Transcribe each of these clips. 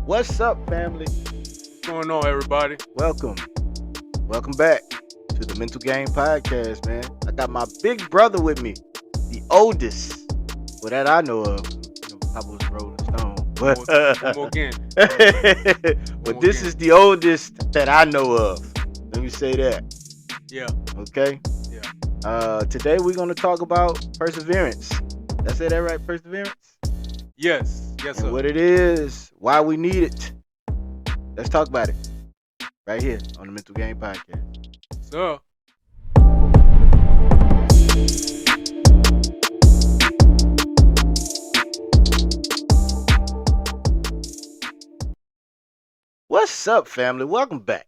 What's up, family? What's going on, everybody? Welcome. Welcome back to the Mental Game Podcast, man. I got my big brother with me, the oldest, well, that I know of. Papa was Rolling Stone. One more again. But this is the oldest that I know of. Let me say that. Yeah. Okay? Yeah. Today we're going to talk about perseverance. Did I say that right? Perseverance? Yes, And sir. what it is, why we need it. Let's talk about it right here on the Mental Game Podcast. Sir. What's up, family? Welcome back.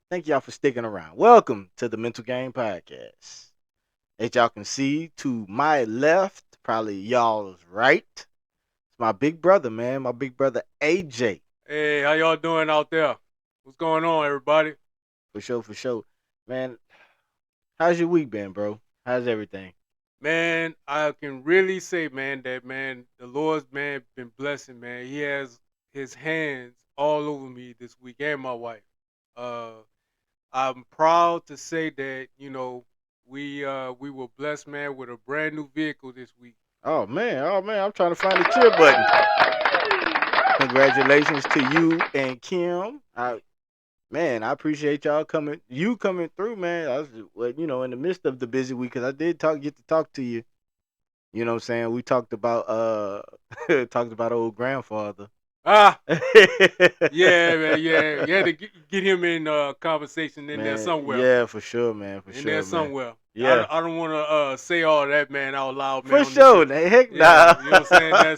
Thank y'all for sticking around. Welcome to the Mental Game Podcast. As y'all can see, to my left, probably y'all's right, it's my big brother, man. My big brother, AJ. Hey, how y'all doing out there? What's going on, everybody? For sure. Man, how's your week been, bro? How's everything? Man, I can really say, man, that, man, the Lord's, man, been blessing, man. He has his hands all over me this week and my wife. I'm proud to say that, we were blessed, man, with a brand new vehicle this week. Oh man, I'm trying to find the cheer button. Congratulations to you and Kim. I appreciate y'all coming through, man. I was, in the midst of the busy week, because I did get to talk to you. You know what I'm saying? We talked about talked about old grandfather. Yeah, man, yeah. You had to get him in conversation in there somewhere. Yeah, for sure, man. In there somewhere. Yeah. I don't want to say all that, man, out loud, For man. sure. Heck nah. Yeah, you know what I'm saying?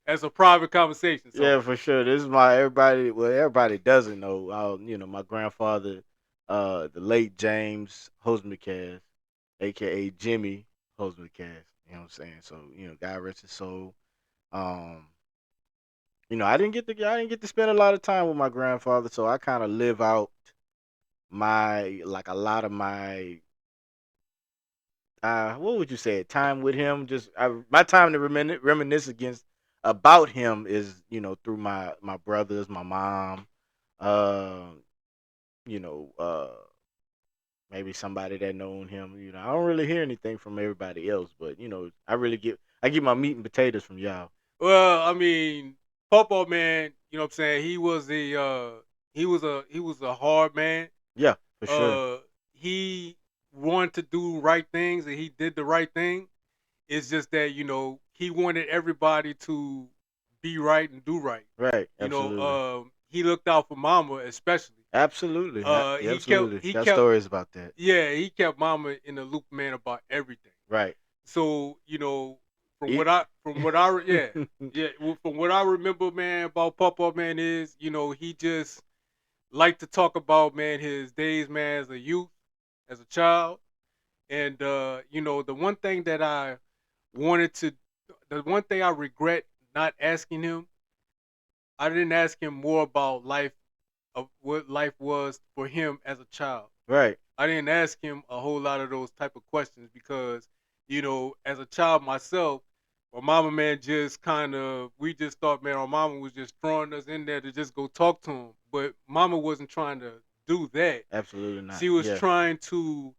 That's a private conversation. So. Yeah, for sure. This is everybody doesn't know. My grandfather, the late James Hosmecast, aka Jimmy Hosmecast. You know what I'm saying? So, God rest his soul. I didn't get to spend a lot of time with my grandfather, so I kind of live out a lot of my what would you say, time with him. My time to reminisce about him is through my brothers, my mom, uh, you know, uh, maybe somebody that known him. I don't really hear anything from everybody else, but I get my meat and potatoes from y'all. Well, I mean, Popo, man, you know what I'm saying? He was a hard man. Yeah, for sure. He wanted to do right things and he did the right thing. It's just that, he wanted everybody to be right and do right. Right, absolutely. He looked out for Mama especially. Absolutely. Absolutely. He Got kept stories about that. Yeah, he kept Mama in the loop, man, about everything. Right. So, from what I from what I remember, man, about Papa, man, is, he just liked to talk about, man, his days, man, as a youth, as a child. And the one thing that wanted to the one thing I regret not asking him, I didn't ask him more about life, of what life was for him as a child. Right. I didn't ask him a whole lot of those type of questions because, as a child myself, my mama, man, we just thought, man, our mama was just throwing us in there to just go talk to him. But mama wasn't trying to do that. Absolutely not. She was trying to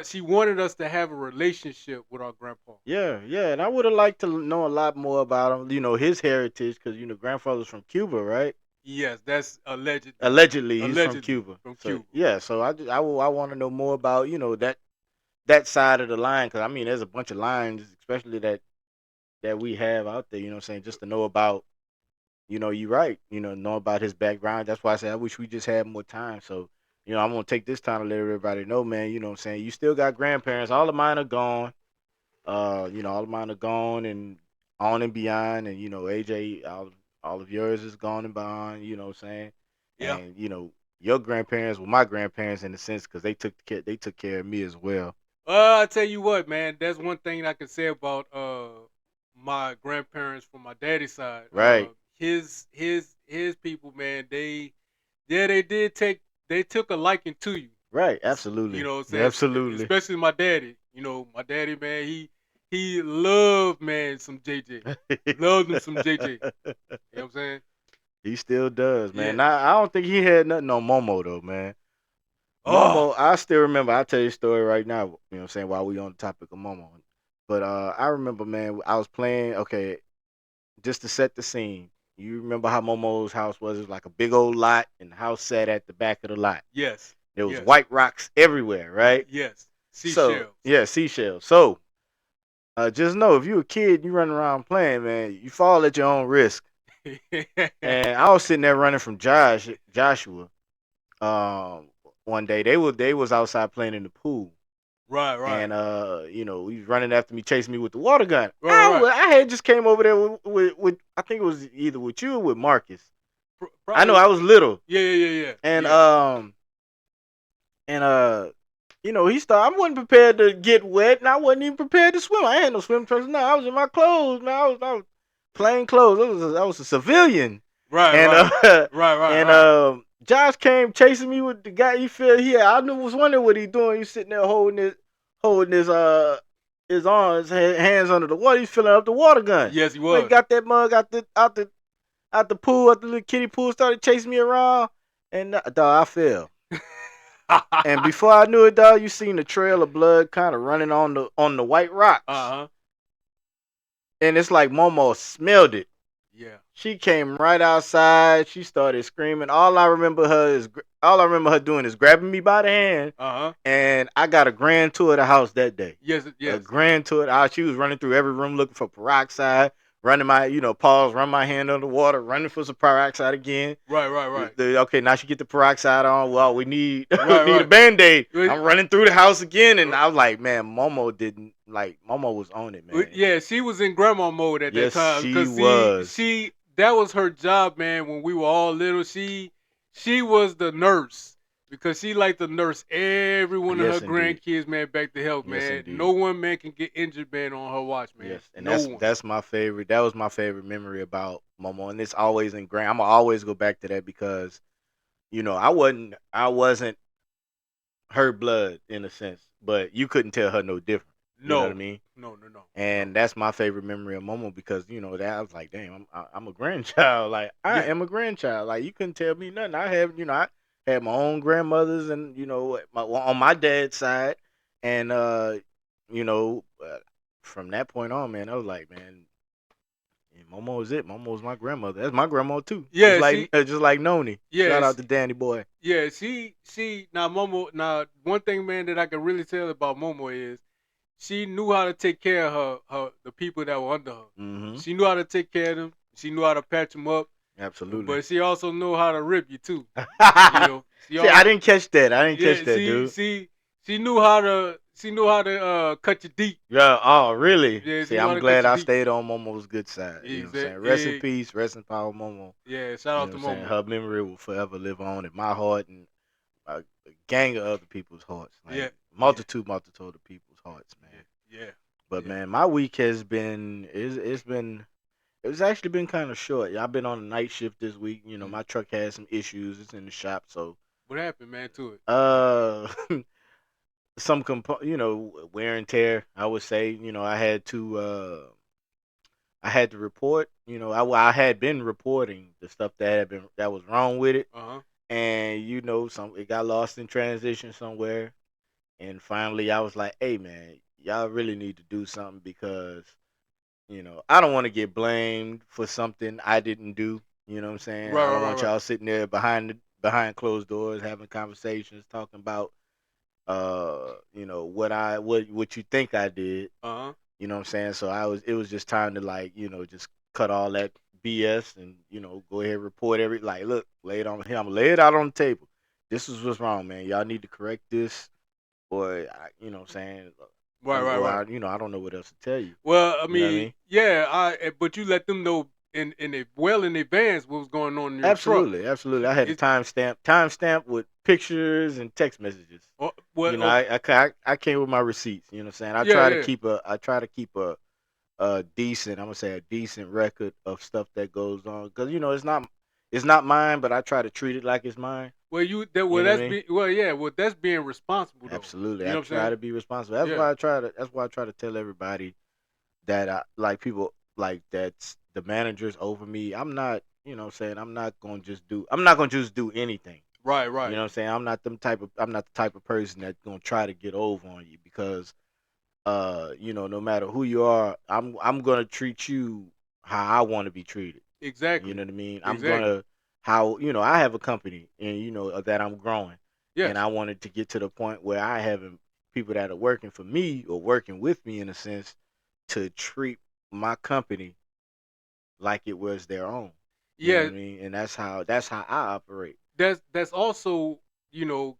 she wanted us to have a relationship with our grandpa. Yeah, and I would have liked to know a lot more about him. His heritage, because grandfather's from Cuba, right? Yes, that's allegedly. Allegedly, he's from Cuba. Cuba. Yeah, so I want to know more about that side of the line, because there's a bunch of lines, especially that we have out there. You know what I'm saying? Just to know about, you're right. Know about his background. That's why I said I wish we just had more time. So I'm gonna take this time to let everybody know, man. You know what I'm saying? You still got grandparents. All of mine are gone. All of mine are gone and on and beyond, and AJ, all of yours is gone and beyond. You know what I'm saying? Yeah. And your grandparents were my grandparents in a sense, because they took care of me as well. I tell you what, man. That's one thing I can say about my grandparents from my daddy's side. Right. His people, man. They took a liking to you. Right. Absolutely. You know what I'm saying? Absolutely. Especially my daddy. My daddy, man. He loved, man, some JJ. Loved him some JJ. You know what I'm saying? He still does, man. Yeah. I don't think he had nothing on Momo though, man. Oh. Momo, I still remember. I'll tell you a story right now. You know what I'm saying? While we on the topic of Momo, but I remember, man. I was playing. Okay, just to set the scene. You remember how Momo's house was? It was like a big old lot, and the house sat at the back of the lot. Yes. There was Yes. white rocks everywhere, right? Yes. So Seashells. yeah, seashells. So just know if you a kid, you running around playing, man, you fall at your own risk. And I was sitting there running from Joshua. One day they was outside playing in the pool. Right. Right. And he was running after me, chasing me with the water gun. Right. I had just came over there with I think it was either with you or with Marcus. Probably. I know I was little. Yeah. And yeah. he started. I wasn't prepared to get wet, and I wasn't even prepared to swim. I had no swim trunks. No, I was in my clothes, man. I was plain clothes. I was a civilian. Right. And Right. Josh came chasing me with the guy. I was wondering what he doing. He's sitting there holding his arms, hands under the water. He's filling up the water gun. Yes, he was. When he got that mug out the pool, out the little kiddie pool, started chasing me around, and dog, I fell. And before I knew it, dog, you seen the trail of blood kind of running on the white rocks. And it's like Momo smelled it. Yeah. She came right outside. She started screaming. All I remember her doing is grabbing me by the hand. And I got a grand tour of the house that day. Yes. A grand tour. She was running through every room looking for peroxide. Running my, pause, run my hand under water, running for some peroxide again. Right. Okay, now she get the peroxide on. Well, we need right. a Band-Aid. I'm running through the house again, and I was like, man, Momo was on it, man. Yeah, she was in grandma mode at that time. Yes, she was. That was her job, man, when we were all little. She was the nurse. Because she liked to nurse every one of her grandkids, man, back to health, man. Indeed. No one, man, can get injured, man, on her watch, man. Yes, and that's my favorite. That was my favorite memory about Momo, and it's always ingrained. I'm gonna always go back to that because, I wasn't her blood in a sense, but you couldn't tell her no different. You know what I mean? No. And that's my favorite memory of Momo because that I was like, damn, I'm a grandchild. Like I am a grandchild. Like you couldn't tell me nothing. I have, I had my own grandmothers and on my dad's side, and from that point on, man, I was like, man, Momo is it. Momo was my grandmother. That's my grandma too. Yeah, just like Noni. Yeah, shout out to Danny boy. Yeah, she now Momo. Now one thing, man, that I can really tell about Momo is she knew how to take care of the people that were under her. Mm-hmm. She knew how to take care of them. She knew how to patch them up. Absolutely. But she also knew how to rip you too. I didn't catch that. Dude. She knew how to cut you deep. Yeah. Oh, really? Yeah. See, I'm glad I stayed on Momo's good side. You know what I'm saying? Rest in peace. Rest in power, Momo. Yeah. Shout out to Momo. Her memory will forever live on in my heart and a gang of other people's hearts. Like, multitude of people's hearts, man. Yeah. But man, my week has been it's actually been kind of short. I've been on a night shift this week. My truck had some issues. It's in the shop, so. What happened, man, to it? Some wear and tear. I would say, I had to report. I had been reporting the stuff that was wrong with it, and it got lost in transition somewhere, and finally I was like, hey man, y'all really need to do something because. I don't want to get blamed for something I didn't do. You know what I'm saying? I don't want y'all sitting there behind closed doors having conversations, talking about, what you think I did. You know what I'm saying? So it was just time to just cut all that BS and go ahead and report look, lay it on here. I'm gonna lay it out on the table. This is what's wrong, man. Y'all need to correct this, or you know what I'm saying. Right. I don't know what else to tell you. Well, I mean, but you let them know in advance what was going on in your Absolutely. truck. I had a timestamp with pictures and text messages. I came with my receipts. You know what I'm saying? I try to keep a decent, I'm gonna say a decent record of stuff that goes on because it's not mine, but I try to treat it like it's mine. Well, that's being responsible. Though. Absolutely, I try to be responsible. That's why I try to tell everybody that people like that's the managers over me. I'm not you know what I'm saying, I'm not gonna just do anything. Right, You right. know what I'm saying? I'm not the type of person that's gonna try to get over on you because no matter who you are, I'm gonna treat you how I want to be treated. You Exactly. know what I mean? I'm Exactly. gonna how I have a company and that I'm growing, and Yes. I wanted to get to the point where I having people that are working for me or working with me in a sense to treat my company like it was their own. You know Yeah, what I mean? And that's how I operate. that's also,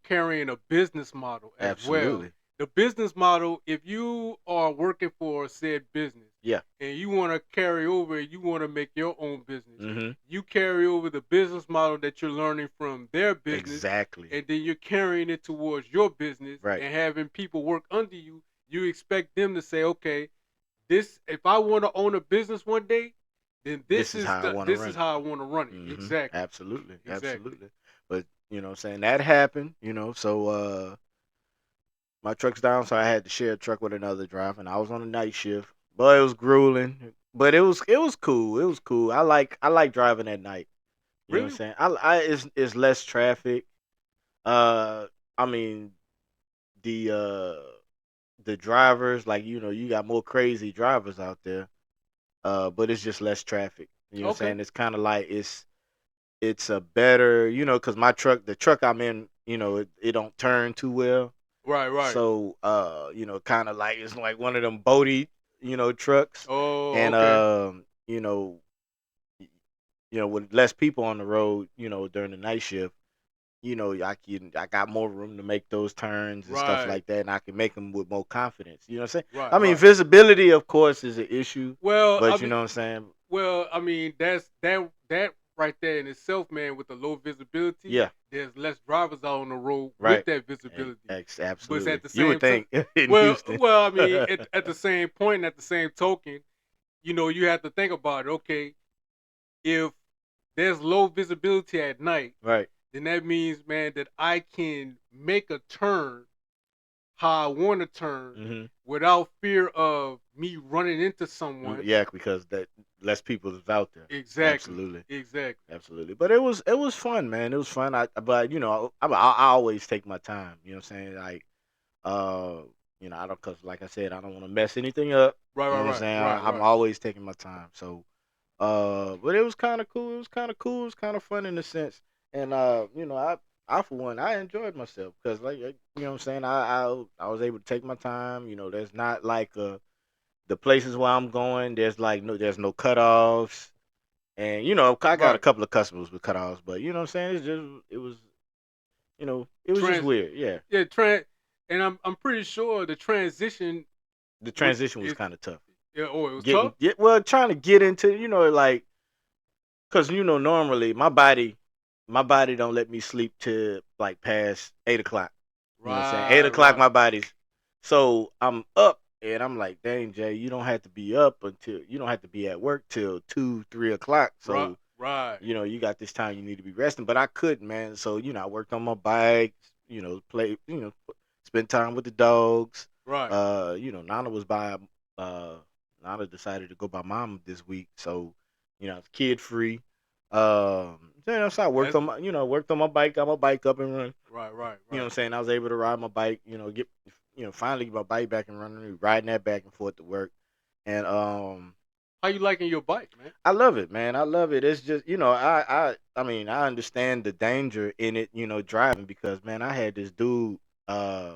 carrying a business model as well. Absolutely. The business model, if you are working for said business Yeah. and you want to carry over, you want to make your own business, Mhm. you carry over the business model that you're learning from their business, Exactly. and then you're carrying it towards your business Right. and having people work under you. You expect them to say, okay, this, if I want to own a business one day, then This is how I want to this is run it. how I want to run it. Exactly. Absolutely. Exactly. Absolutely. But what I'm saying, that happened, so my truck's down, so I had to share a truck with another driver, and I was on a night shift. But it was grueling. But it was cool. It was cool. I like driving at night. You know what I'm Really? saying? It's less traffic. Uh I mean the drivers, like, you got more crazy drivers out there. But it's just less traffic. You know what I'm Okay. saying? It's kind of like it's a better, cuz the truck I'm in, it don't turn too well. Right, right. So, kind of like it's like one of them boaty, trucks, Oh, and okay. with less people on the road, during the night shift, I got more room to make those turns and stuff Right, like that, and I can make them with more confidence. You know what I'm saying? right, I mean, right. visibility, of course, is an issue, Well, I but you mean, know what I'm saying? that right there in itself, man. With the low visibility, Yeah, there's less drivers out on the road with right. that visibility. But it's at Absolutely. the You would same time, think in well, Houston. well, I mean, at the same point, and at the same token, you have to think about it. Okay, if there's low visibility at night, Right. then that means, man, that I can make a turn how I want to turn Hmm. without fear of me running into someone. Yeah, because that less people is out there. Exactly. Absolutely. Exactly. Absolutely. But it was fun, man. It was fun. But I always take my time. You know what I'm saying? Like, uh, I don't, cause like I said, I don't want to mess anything up. Right, You right, know what I'm right, saying? right, I'm right. always taking my time. So, but it was kind of cool. It was kind of cool. It was kind of fun in a sense. And I for one, I enjoyed myself because, like, you know what I'm saying. I was able to take my time. There's not like the places where I'm going. There's no cutoffs. And I got a Right. couple of customers with cutoffs, but you know what I'm saying. It was just Trans weird. Yeah, yeah, and I'm pretty sure the transition the was transition was is kind of tough. yeah, oh, it was tough? Trying to get into like, cause normally my body don't let me sleep till like past 8 o'clock. You know what I'm saying? eight Right, o'clock right. my body's, so I'm up and I'm like, dang Jay, you don't have to be at work till 2, 3 o'clock. Right, So right. you got this time you need to be resting. But I couldn't, man. So, I worked on my bike, spend time with the dogs. Right. Nana was by, uh, Nana decided to go by mom this week. So, it's kid free. So I worked That's on my bike, got my bike up and running. right, right, You know what right. I'm saying? I was able to ride my bike, finally get my bike back and running, riding that back and forth to work. And How you liking your bike, man? I love it, man. I love it. It's just, I mean, I understand the danger in it, driving because, man, I had this dude uh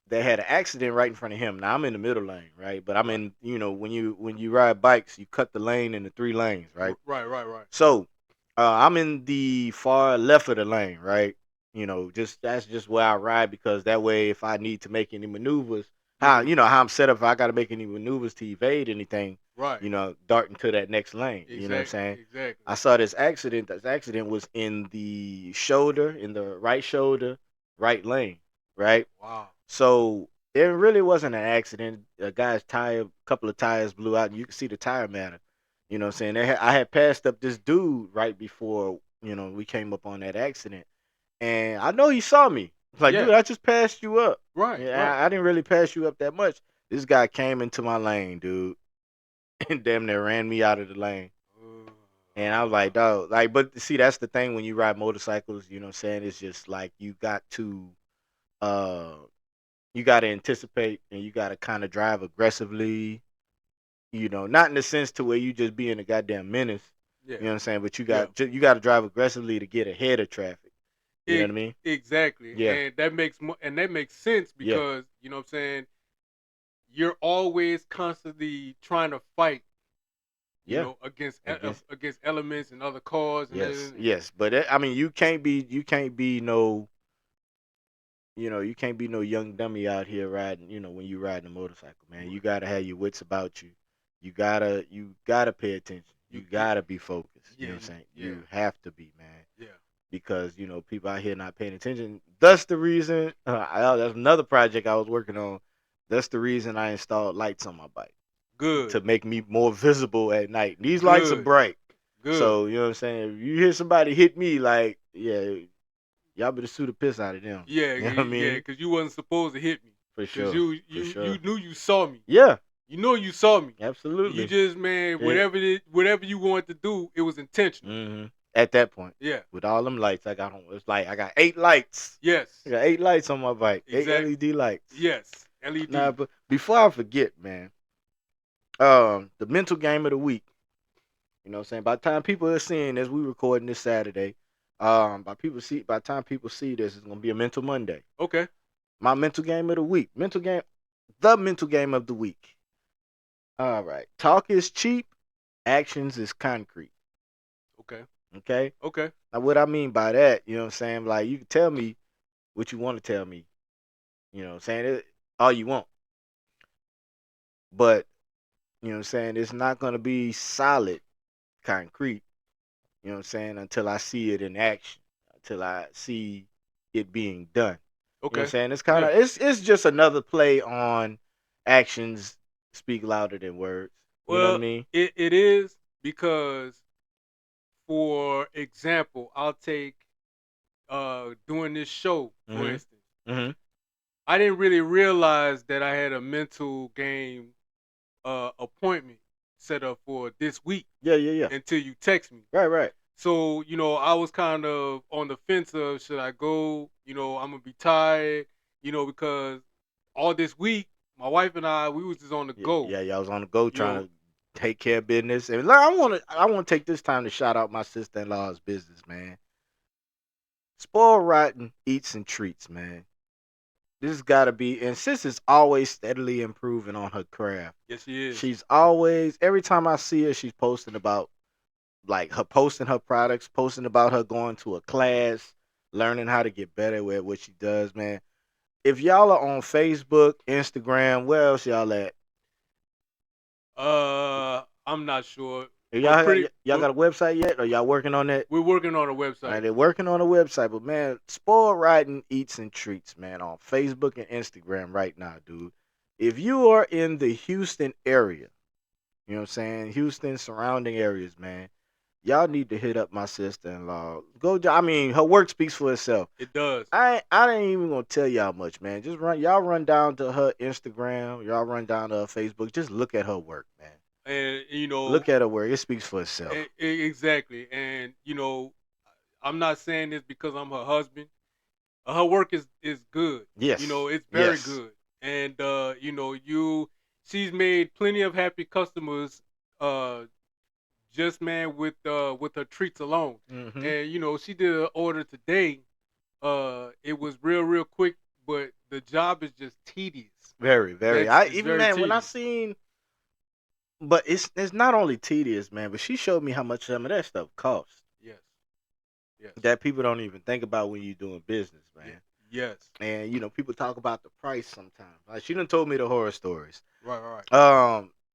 that had an accident right in front of him. Now I'm in the middle lane, right? But I'm Right. in, when you ride bikes, you cut the lane into three lanes, right? Right, right, right. So, I'm in the far left of the lane, right? Just that's just where I ride because that way, if I need to make any maneuvers, Hmm. how I'm set up, if I got to make any maneuvers to evade anything, Right. dart into that next lane. You know what I'm Exactly. saying? Exactly. I saw this accident. This accident was in the shoulder, in the right shoulder, right lane, right? Wow. So it really wasn't an accident. A guy's tire, a couple of tires blew out, and you can see the tire matter. You know what I'm saying? I had passed up this dude right before, we came up on that accident. And I know he saw me. Like, dude, Yeah. I just passed you up. Right. Yeah, Right. I didn't really pass you up that much. This guy came into my lane, dude, and damn near ran me out of the lane. Uh, And I was like, dog, like, but see, that's the thing when you ride motorcycles, you know what I'm saying? It's just like uh, you got to anticipate and you got to kind of drive aggressively, not in the sense to where you just being a goddamn menace, Yeah. you know what I'm saying? But Yeah. you got to drive aggressively to get ahead of traffic. You know what I mean? Exactly. Yeah. And that makes sense Yeah. because, you know what I'm saying, you're always constantly trying to fight, Yeah. against elements and other cars and Yes. everything. Yes. But I mean, you can't be no, you can't be no young dummy out here riding, when you riding a motorcycle, man. Right. You gotta have your wits about you. You gotta pay attention. You gotta be focused. You know what I'm saying? Yeah. You have to be, man. Yeah. Because people out here not paying attention. That's the reason. That's another project I was working on. That's the reason I installed lights on my bike Good. to make me more visible at night. These lights are Good. bright, Good. so you know what I'm saying. If you hear somebody hit me, like, yeah, y'all better sue the piss out of them. Yeah. You know what I mean? Yeah. Because you wasn't supposed to hit me. For sure. Because you For sure. you knew you saw me. Yeah. You know you saw me. Absolutely. You just, man, Yeah. whatever you wanted to do, it was intentional. Mm-hmm. At that point. Yeah. With all them lights I got on, it's like I got 8 lights. Yes. I got 8 lights on my bike. Exactly. 8 LED lights. Yes. LED. Nah, but before I forget, man, the mental game of the week. You know what I'm saying? By the time people are seeing this, we recording this Saturday. By the time people see this, it's gonna be a mental Monday. Okay. My mental game of the week. The mental game of the week. All right. Talk is cheap, actions is concrete. Okay. Okay? Okay. Now what I mean by that, you know what I'm saying? Like, you can tell me what you want to tell me. You know what I'm saying? All you want. But, you know what I'm saying, it's not gonna be solid concrete, you know what I'm saying, until I see it in action, until I see it being done. You know what I'm Okay. saying? It's kind of it's just another play on actions speak louder than words. You know what I Well, mean? it is because, for example, I'll take doing this show, for Mhm. instance. Mhm. I didn't really realize that I had a mental game appointment set up for this week Yeah. until you text me. Right. So, I was kind of on the fence of, should I go? I'm gonna be tired, because all this week, my wife and we was just on the go. Yeah, I was on the go You trying know, to take care of business. And like, I want to take this time to shout out my sister-in-law's business, man. Spoil rotten eats and treats, man. This has got to be, and sis is always steadily improving on her craft. yes, she is. She's always, every time I see her, she's posting about, like, her posting her products, posting about her going to a class, learning how to get better at what she does, man. If y'all are on Facebook, Instagram, where else y'all at? I'm not sure. Y'all got a website yet? Or y'all working on that? We're working on a All website. right, they're working on a website, but man, Spoil Riding Eats and Treats, man, on Facebook and Instagram right now, dude. If you are in the Houston area, you know what I'm saying, Houston surrounding areas, man, y'all need to hit up my sister-in-law. I mean, her work speaks for itself. It does. I ain't even gonna tell y'all much, man. Just run down to her Instagram, y'all run down to her Facebook. Just look at her work, man. And Look at her work. It speaks for itself. Exactly. And I'm not saying this because I'm her husband. Her work is good. Yes. It's very good. And she's made plenty of happy customers just, man, with her treats alone. Mm-hmm. And she did an order today. It was real quick, but the job is just tedious. Very. When I tedious. seen, but it's not only tedious, man, but she showed me how much some of that stuff costs. Yes. That people don't even think about when you're doing business, man. Yes. And people talk about the price sometimes. Like, she done told me the horror stories. Right.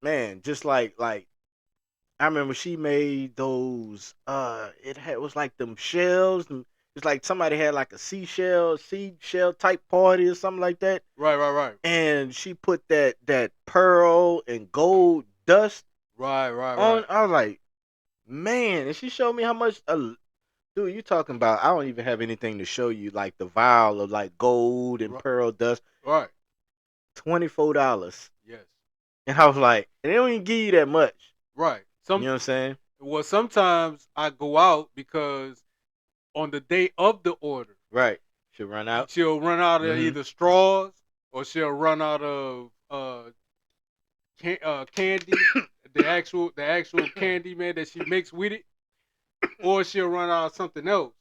Man, just like I remember she made those. It was like them shells. It's like somebody had like a seed shell type party or something like that. Right. And she put that pearl and gold dust. Right. On. I was like, man, and she showed me how much. Dude, you talking about? I don't even have anything to show you, like the vial of like gold and pearl dust. Right. $24. Yes. And I was like, and they don't even give you that much. Right. You know what I'm saying? Well, sometimes I go out because on the day of the order, Right. Should run out. she'll run out of Mm-hmm. either straws or she'll run out of candy, the actual candy, man, that she makes with it, or she'll run out of something else.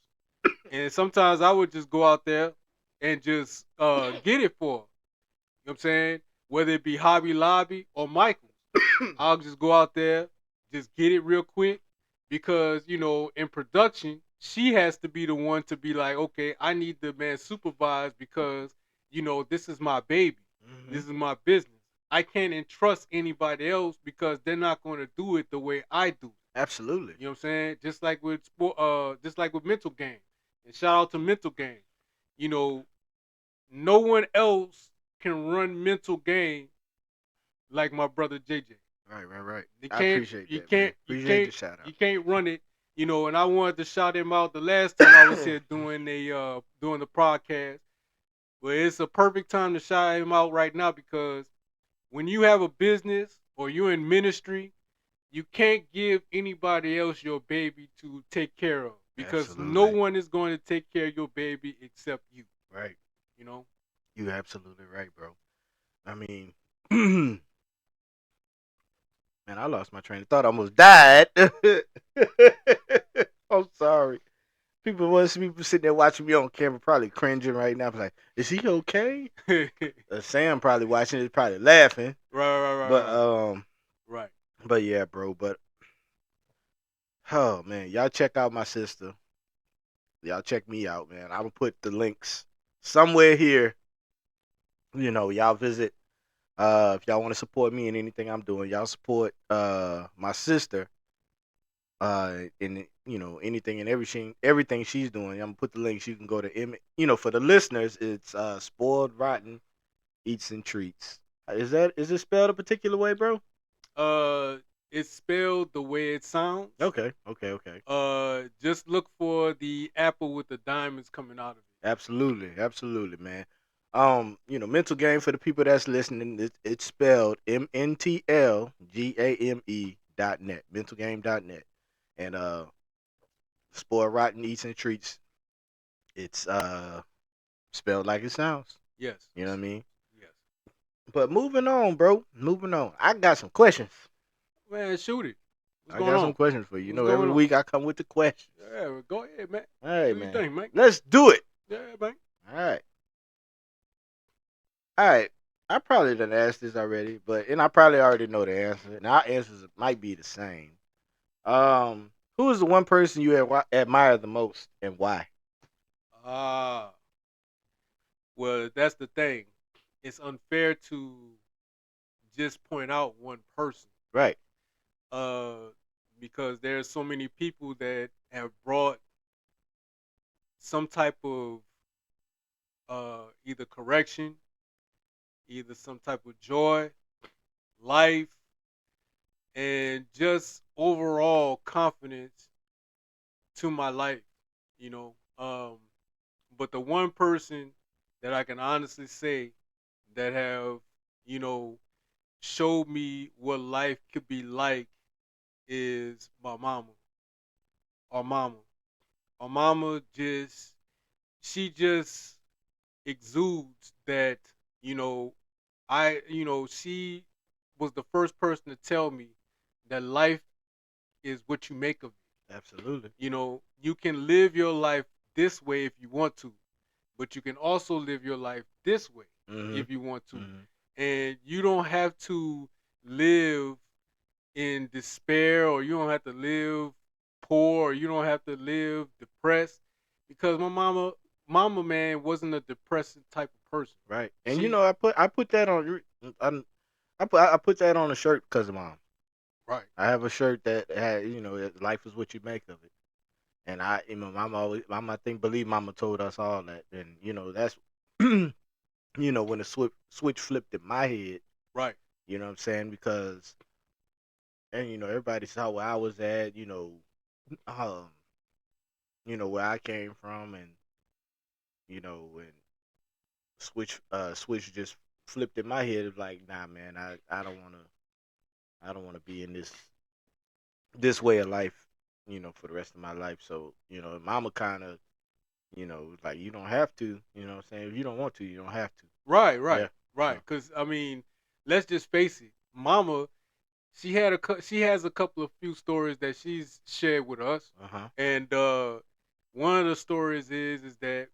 And sometimes I would just go out there and just get it for her. You know what I'm saying? Whether it be Hobby Lobby or Michael's, I'll just go out there, just get it real quick because, in production, she has to be the one to be like, okay, I need the man supervised because, this is my baby. Mm-hmm. This is my business. I can't entrust anybody else because they're not going to do it the way I do. Absolutely. You know what I'm saying? Just like with sport, just like with mental game. And shout out to mental game. You know, no one else can run mental game like my brother JJ. Right. You I can't, appreciate you that, man. can't, you Appreciate can't, the shout out. you can't run it. And I wanted to shout him out the last time I was here doing the podcast. But it's a perfect time to shout him out right now because when you have a business or you're in ministry, you can't give anybody else your baby to take care of because no Absolutely. one is going to take care of your baby except you. Right. You know. You're absolutely right, bro. I mean, man, I lost my train of thought. I almost died. I'm sorry. People sitting there watching me on camera, probably cringing right now. Like, is he okay? right, Sam probably watching it, probably laughing. But right. Right. but yeah, bro. But oh man, y'all check out my sister. Y'all check me out, man. I will put the links somewhere here. Y'all visit. If y'all want to support me in anything I'm doing, y'all support my sister in anything and everything she's doing. I'm gonna put the links. You can go to for the listeners, it's Spoiled Rotten Eats and Treats. Is it spelled a particular way, bro? Uh, it's spelled the way it sounds. Okay. Just look for the apple with the diamonds coming out of it. Absolutely, man. Mental game for the people that's listening. It's spelled MNTL mentalgame.net. And Spoiled Rotten Eats and Treats. It's spelled like it sounds. Yes. You know what I mean? Yes. But moving on, bro. Moving on. I got some questions. Man, shoot it. What's I going got some on? questions for you. What's Every going on? week I come with the questions. Yeah, well, go ahead, man. All right, Do your man. thing, man. Let's do it. Yeah, man. All right. All right. I probably done asked this already, and I probably already know the answer. And our answers might be the same. Who is the one person you admire the most and why? Ah, well, that's the thing. It's unfair to just point out one person. Right. Uh, because there's so many people that have brought some type of either correction, either some type of joy, life, and just overall confidence to my life. You know, but the one person that I can honestly say that have you know showed me what life could be like is my mama. Our mama. Our mama she just exudes that, you know, she was the first person to tell me that life is what you make of it. Absolutely. You can live your life this way if you want to, but you can also live your life this way Mm-hmm. if you want to. Mm-hmm. And you don't have to live in despair, or you don't have to live poor, or you don't have to live depressed, because my mama man wasn't a depressing type of person. Right. And She I put that on I put that on a shirt because of mom. right. I have a shirt that had life is what you make of it. And mama, I think, believe mama told us all that. And that's when the switch flipped in my head. Right. You know what I'm saying? Because and everybody saw where I was at. Um, where I came from, and when switch just flipped in my head. It's like, nah, man, I don't wanna be in this this way of life, for the rest of my life. So, mama kind of, like you don't have to, what I'm saying? If you don't want to, you don't have to. Right, Yeah. right, right. So, Because I mean, let's just face it, Mama, she has a couple of few stories that she's shared with us, uh-huh. and one of the stories is that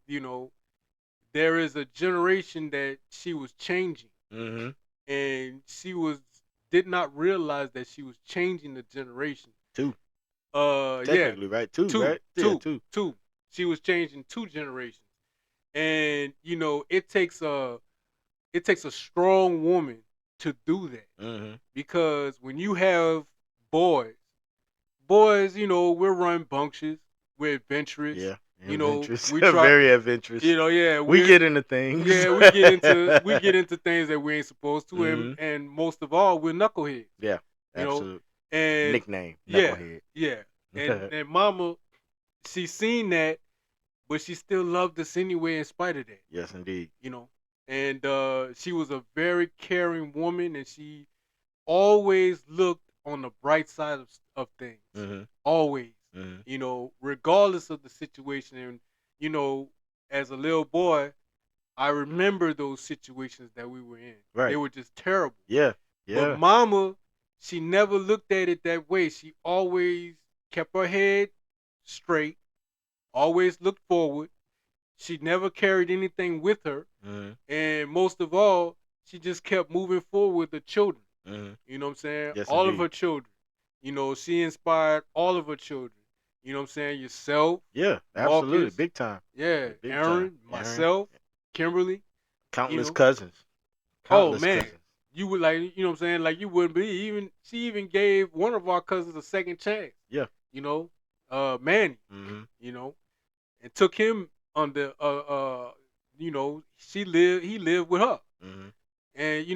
there is a generation that she was changing, Mm-hmm. and she was did not realize that she was changing the generation. Two. Yeah, Technically, right? Two, two, right? Yeah, two, two. two. She was changing two generations, and it takes a strong woman to do that, Mm-hmm. because when you have boys, boys, we're rambunctious, we're adventurous, Yeah. Adventurous. we try, Very adventurous. yeah, We get into things. yeah, we get into things that we ain't supposed to, and Mm-hmm. and most of all, we're knuckleheads, Yeah, you know, absolutely. and Nickname, yeah, Knucklehead. yeah, and Mama, she seen that, but she still loved us anyway in spite of that, Yes, indeed. you know, and she was a very caring woman, and she always looked on the bright side of things. Mm-hmm. Always. Mm-hmm. Regardless of the situation. And, you know, as a little boy, I remember those situations that we were in. They Right. were just terrible. Yeah. But Yeah. Mama, she never looked at it that way. She always kept her head straight, always looked forward. She never carried anything with her. Mm-hmm. And most of all, she just kept moving forward with the children. Mm-hmm. You know what I'm saying? Yes, All of indeed. her children. She inspired all of her children. You know what I'm saying? Yourself, Yeah, absolutely. Marcus, Big time. yeah, Big time. Aaron, Aaron. myself, Kimberly, you Countless know. cousins. Oh Countless man. cousins. You would what I'm saying? Like you wouldn't believe. She even gave one of our cousins a second chance. Yeah. Manny, Mm-hmm. and took him under he lived with her. Mm-hmm. And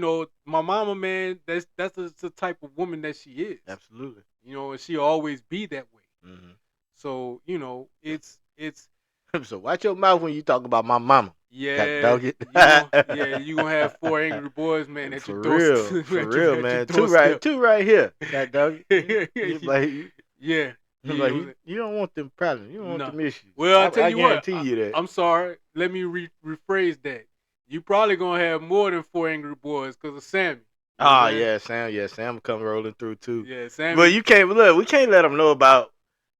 my mama, man, that's the type of woman that she is. Absolutely. And she'll always be that way. Mm-hmm. So it's So watch your mouth when you talk about my mama. God yeah, dog it. you gonna have four angry boys, man, at your For real. doorstep. For real, at your man. doorstep. Two right here. God dog it. You like Yeah, like you don't want them problems. You don't want no. them issues. Well, I tell I you what, guarantee you that. I'm sorry. Let me rephrase that. You probably gonna have more than four angry boys because of Sammy. You know what I'm saying? Yeah, Sam. Yeah, Sam come rolling through too. Yeah, Sammy. But you can't look. We can't let them know about.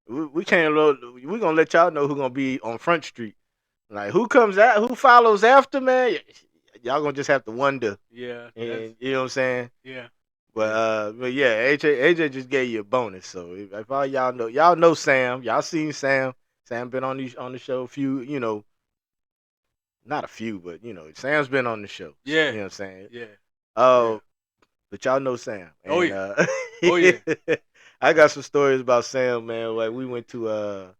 We can't. We gonna let y'all know who gonna be on Front Street. Like who comes out, who follows after, man. Y'all gonna just have to wonder. Yeah, And you know what I'm saying. yeah. But yeah, AJ just gave you a bonus. So if all y'all know Sam. Y'all seen Sam. Sam been on the show a few. Not a few, but Sam's been on the show. Yeah. You know what I'm saying. Yeah. Oh. But y'all know Sam. And, oh yeah. Oh yeah. I got some stories about Sam, man. Like we went to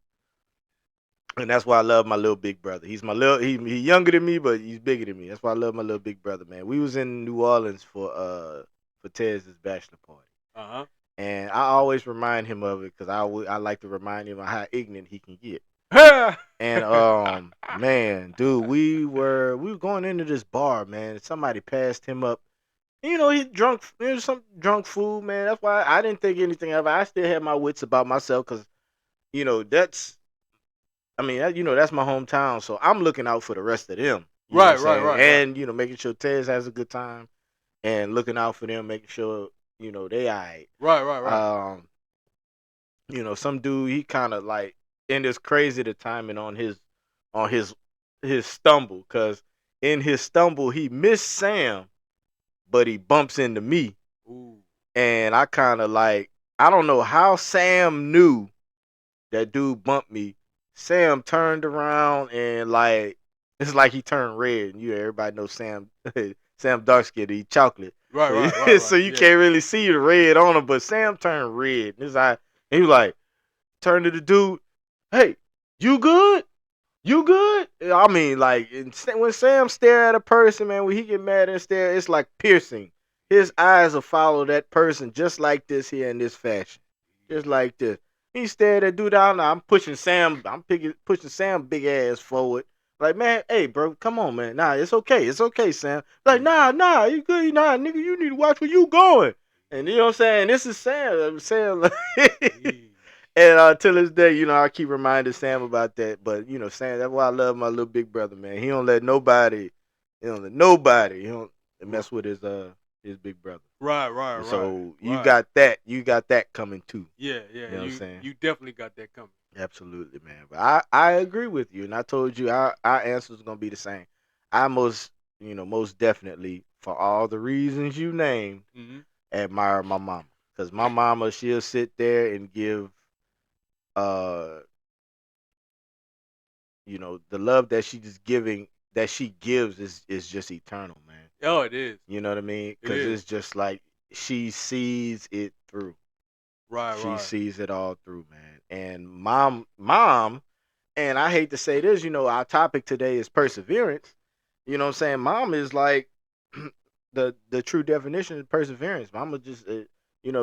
and that's why I love my little big brother. He's my little he younger than me, but he's bigger than me. That's why I love my little big brother, man. We was in New Orleans for Tez's bachelor party. Uh-huh. And I always remind him of it because I like to remind him of how ignorant he can get. And man, dude, we were going into this bar, man. Somebody passed him up. He drunk. It was some drunk food, man. That's why I didn't think anything of it. I still had my wits about myself because, that's. I mean, that's my hometown, so I'm looking out for the rest of them. Right. And making sure Tez has a good time, and looking out for them, making sure they alright. Right. Some dude he kind of like and it's crazy the timing on his stumble because in his stumble he missed Sam. But he bumps into me. Ooh. And I kind of like, I don't know how Sam knew that dude bumped me. Sam turned around and like, it's like he turned red. And everybody knows Sam dark skinned, eat chocolate. Right. So you can't really see the red on him, but Sam turned red. And he was like, turned to the dude, hey, you good? You good? I mean, like, when Sam stare at a person, man, when he get mad and stare, it's like piercing. His eyes will follow that person just like this here in this fashion. Just like this. He stared at dude down. I'm pushing Sam. Pushing Sam big ass forward. Like, man, hey, bro, come on, man. Nah, it's okay. It's okay, Sam. Like, nah, you good? Nah, nigga, you need to watch where you going. And you know what I'm saying? This is Sam. I'm saying, Yeah. and till this day, I keep reminding Sam about that. But Sam, that's why I love my little big brother, man. He don't mess with his big brother. Right, right, And right, so right. you got that coming too. Yeah, yeah. You know what I'm You saying? you definitely got that coming. Absolutely, man. But I agree with you, and I told you our answer is gonna be the same. I most definitely, for all the reasons you named, Hmm. admire my mama. Because my mama, she'll sit there and give uh the love that she gives is just eternal, man. Oh, it is. You know what I mean? It Because is. it's just like she sees it through. Right, She right. sees it all through, man. And mom, and I hate to say this, our topic today is perseverance. You know what I'm saying? Mom is like the true definition of perseverance. Mama just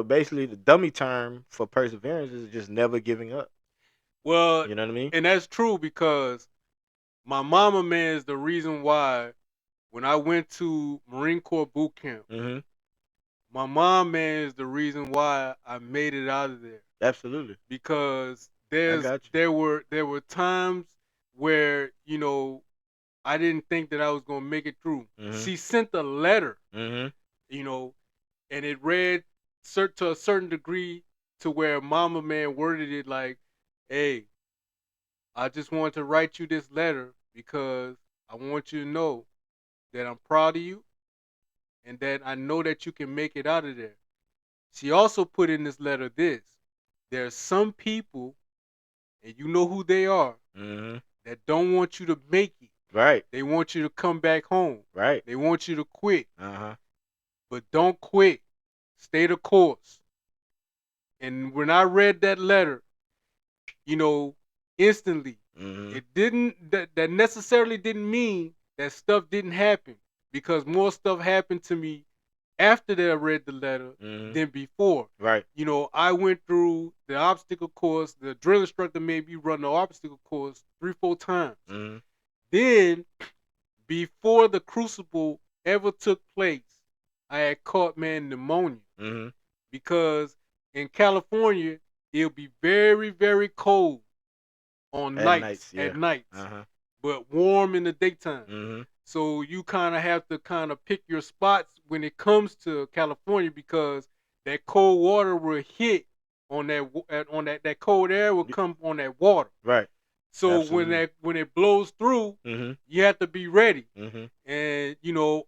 basically the dummy term for perseverance is just never giving up. Well, You know what I mean? and that's true because my mama, man, is the reason why when I went to Marine Corps boot camp, Mm-hmm. my mom, man, is the reason why I made it out of there. Absolutely. Because I got there were times where I didn't think that I was gonna make it through. you. Mm-hmm. She sent a letter, Mm-hmm. you know, and it read to a certain degree to where Mama Man worded it like, "Hey, I just wanted to write you this letter because I want you to know that I'm proud of you and that I know that you can make it out of there." She also put in this letter this: there are some people, and you know who they are, Mm-hmm. that don't want you to make it. Right. They want you to come back home. Right. They want you to quit, Uh-huh. but don't quit. Stay the course. And when I read that letter, you know, instantly, Mm-hmm. it didn't that necessarily didn't mean that stuff didn't happen because more stuff happened to me after that I read the letter Mm-hmm. than before. Right. I went through the obstacle course. The drill instructor made me run the obstacle course 3-4 times. Mm-hmm. Then, before the crucible ever took place, I had caught pneumonia Mm-hmm. because in California it'll be very, very cold on At nights nights, at yeah. nights, Uh-huh. but warm in the daytime. Mm-hmm. So you kind of have to kind of pick your spots when it comes to California because that cold water will hit on that cold air will come on that water. Right. So Absolutely. when it blows through, Mm-hmm. you have to be ready. Mm-hmm. And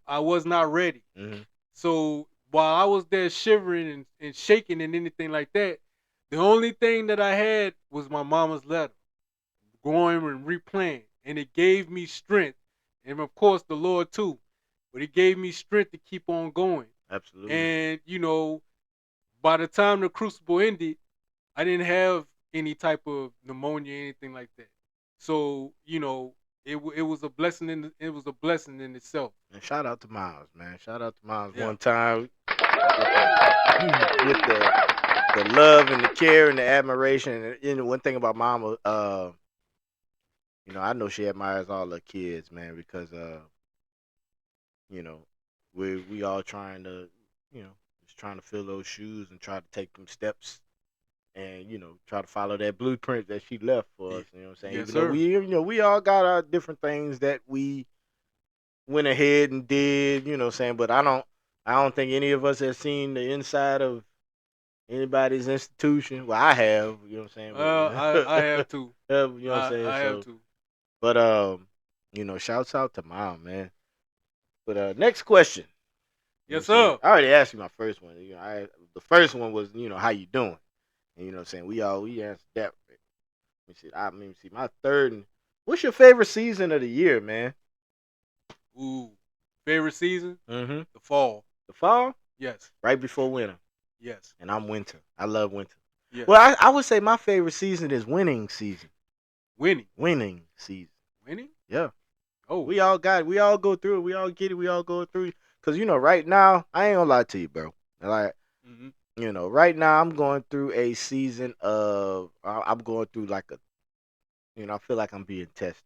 I was not ready. Mm-hmm. So while I was there shivering and shaking and anything like that, the only thing that I had was my mama's letter, going and replaying, and it gave me strength, and of course the Lord too, but it gave me strength to keep on going. Absolutely. And by the time the crucible ended, I didn't have any type of pneumonia, anything like that. So it was a blessing it was a blessing in itself. And shout out to Miles, man. Shout out to Miles Yeah. one time with the love and the care and the admiration. And one thing about Mama, I know she admires all her kids, man, because you know, we all trying to, just trying to fill those shoes and try to take them steps and try to follow that blueprint that she left for us. You know what I'm saying? Yes, Even though sir. we all got our different things that we went ahead and did. You know what I'm saying? But I don't think any of us have seen the inside of anybody's institution. Well, I have. You know what I'm saying? I have But to. you know what I'm saying? I have So, to. but shouts out to Mom, man. But next question. You know what I'm Yes, saying? sir. I already asked you my first one. The first one was how you doing, and you know what I'm saying. We answered that. Let me see. My third. What's your favorite season of the year, man? Ooh, favorite season? Mm-hmm. The fall. The fall, Yes. right before winter, Yes. and I'm winter. I love winter. Yes. Well, I would say my favorite season is winning season. Winning. Winning season. Winning? Yeah. Oh. We all got it. We all go through it. We all get it. We all go through it. Cause right now, I ain't gonna lie to you, bro. Like, Mm-hmm. right now I'm going through a season of I'm going through like I feel like I'm being tested.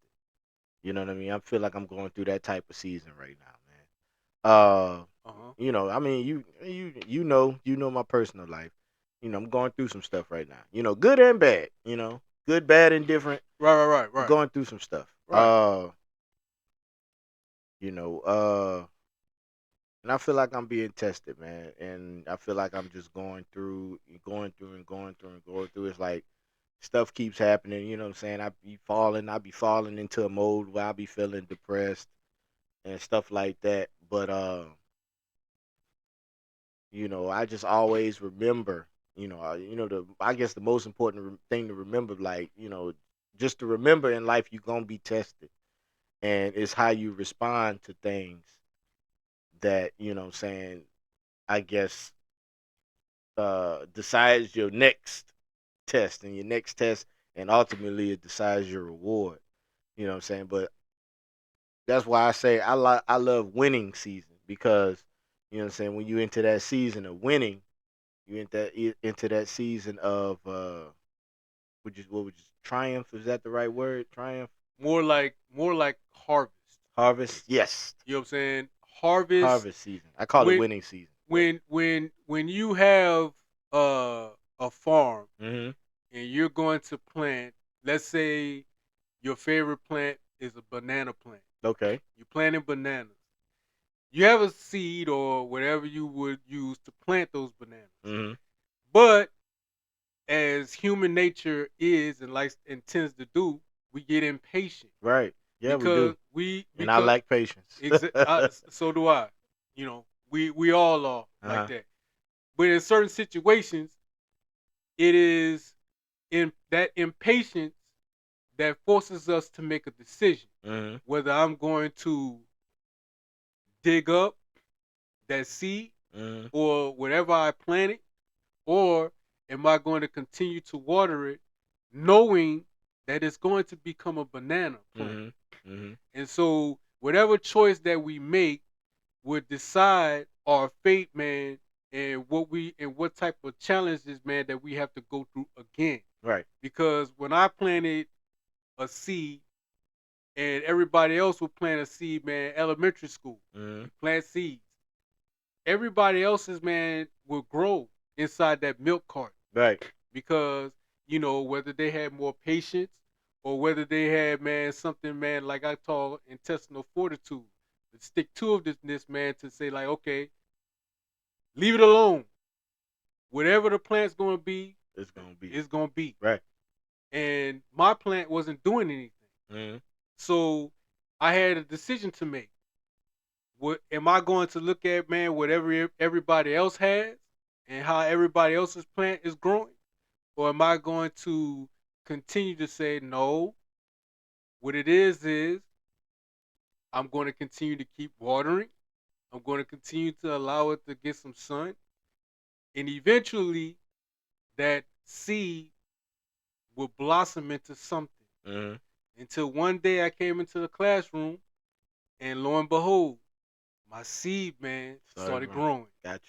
You know what I mean? I feel like I'm going through that type of season right now, man. Uh-huh. You know, I mean, you know my personal life. You know, I'm going through some stuff right now. You know, good and bad. You know, good, bad, and different. I'm Right. going through some stuff. Right. You know, and I feel like I'm being tested, man. And I feel like I'm just going through. It's like stuff keeps happening. You know what I'm saying? I be falling into a mode where I be feeling depressed and stuff like that. But you know, I just always remember. I guess the most important thing to remember, like, you know, just to remember in life, you're gonna be tested, and it's how you respond to things that, you know what I'm saying, I guess decides your next test and your next test, and ultimately it decides your reward. You know what I'm saying? But that's why I say I love winning season, because you know what I'm saying, when you into that season of winning, you into that season of what would you triumph, is that the right word? Triumph? More like harvest. Harvest? Yes. You know what I'm saying? Harvest Harvest season. I call it when winning season. when you have a farm Mm-hmm. and you're going to plant, let's say your favorite plant is a banana plant. Okay. You're planting bananas. You have a seed or whatever you would use to plant those bananas. Mm-hmm. But as human nature is and likes and tends to do, we get impatient Right. Yeah, we because do. And I lack patience. so do I. You know, we all are like Uh-huh. that. But in certain situations, it is in that impatience that forces us to make a decision Mm-hmm. whether I'm going to dig up that seed Mm-hmm. or whatever I planted, or am I going to continue to water it, knowing that it's going to become a banana plant? Mm-hmm. Mm-hmm. And so, whatever choice that we make would decide our fate, man, and what type of challenges, man, that we have to go through again. Right. Because when I planted a seed and everybody else would plant a seed, man, elementary school, Mm-hmm. you plant seeds. Everybody else's, man, will grow inside that milk carton Right. because, you know, whether they had more patience or whether they had, man, something, man, like I call intestinal fortitude, the stick to this, man, to say, like, okay, leave it alone. Whatever the plant's going to be, It's gonna be. it's going to be. Right. And my plant wasn't doing anything. Mm-hmm. So I had a decision to make. What am I going to look at, man, whatever everybody else has and how everybody else's plant is growing? Or am I going to continue to say, no, what it is I'm going to continue to keep watering. I'm going to continue to allow it to get some sun. And eventually that seed will blossom into something. Mm-hmm. Until one day I came into the classroom and lo and behold, my seed, man, started growing. Gotcha.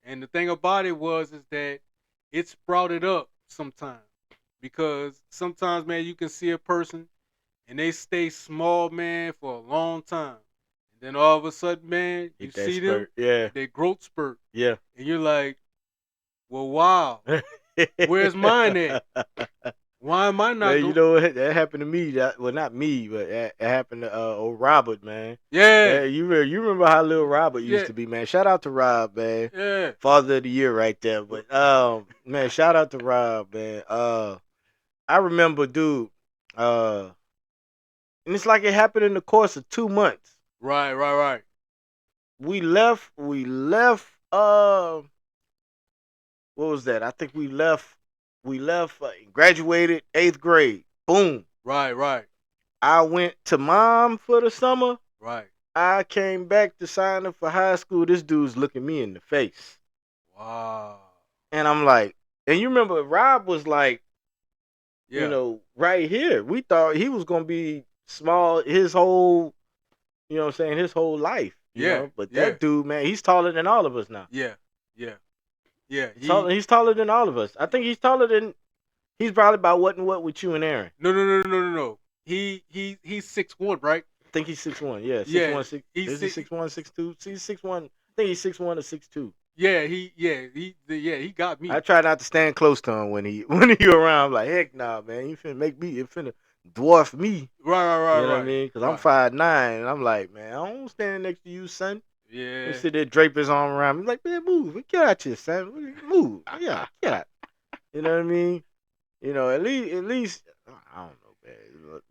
And the thing about it is that it sprouted up sometimes. Because sometimes, man, you can see a person and they stay small, man, for a long time. And then all of a sudden, man, you Get that see them, spurt. Yeah. they growth spurt. Yeah. And you're like, well, wow, where's mine at? Why am I not Man, you going? know what? That happened to me. Well, not me, but that happened to old Robert, man. Yeah, You remember how little Robert used yeah, to be, man. Shout out to Rob, man. yeah. Father of the year right there. But man, shout out to Rob, man. I remember, dude. And it's like it happened in the course of 2 months. Right. We left what was that? I think we left graduated 8th grade. Boom. Right. I went to mom for the summer. Right. I came back to sign up for high school. This dude's looking me in the face. Wow. And I'm like, and you remember Rob was like, Yeah. right here. We thought he was gonna be small his whole, what I'm saying, his whole life, Yeah. But Yeah. that dude, man, he's taller than all of us now. Yeah. Yeah. He's taller than all of us. I think he's probably about what with you and Aaron. No. He's 6'1", right? I think he's 6'1". Yeah, Yeah. 6'1", 6. Is he 6'1", 6'2"? He's 6'1". think he's 6'1" or 6'2". He got I me. try not to stand close to him when he when he around. I'm like, heck nah, man. You finna make me. You finna dwarf me. Right, right, You right, know what I right, mean? Because I'm right. 5'9", and I'm like, man, I don't stand next to you, son. He Yeah. sit there, drape his arm around me. Like, man, move. Get out here, son. Move. Yeah, get out. You know what I mean? At least, I don't know, man.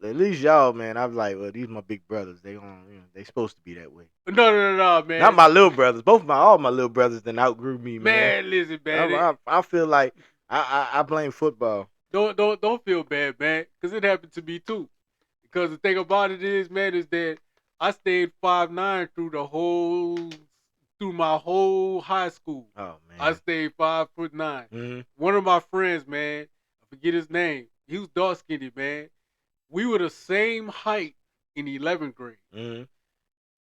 At least y'all, man. I'm like, well, these my big brothers. They on, they supposed to be that way. No, no, no, no, Not man. my little brothers. All my little brothers then outgrew me, man. Man, listen, I, man. I, I feel like I blame football. Don't feel bad, man, because it happened to me too. Because the thing about it is, man, is that I stayed 5'9" through my whole high school. Oh I man. stayed 5'9". Mm-hmm. One of my friends, man, I forget his name. He was dark skinned, man. We were the same height in 11th grade. Mm-hmm.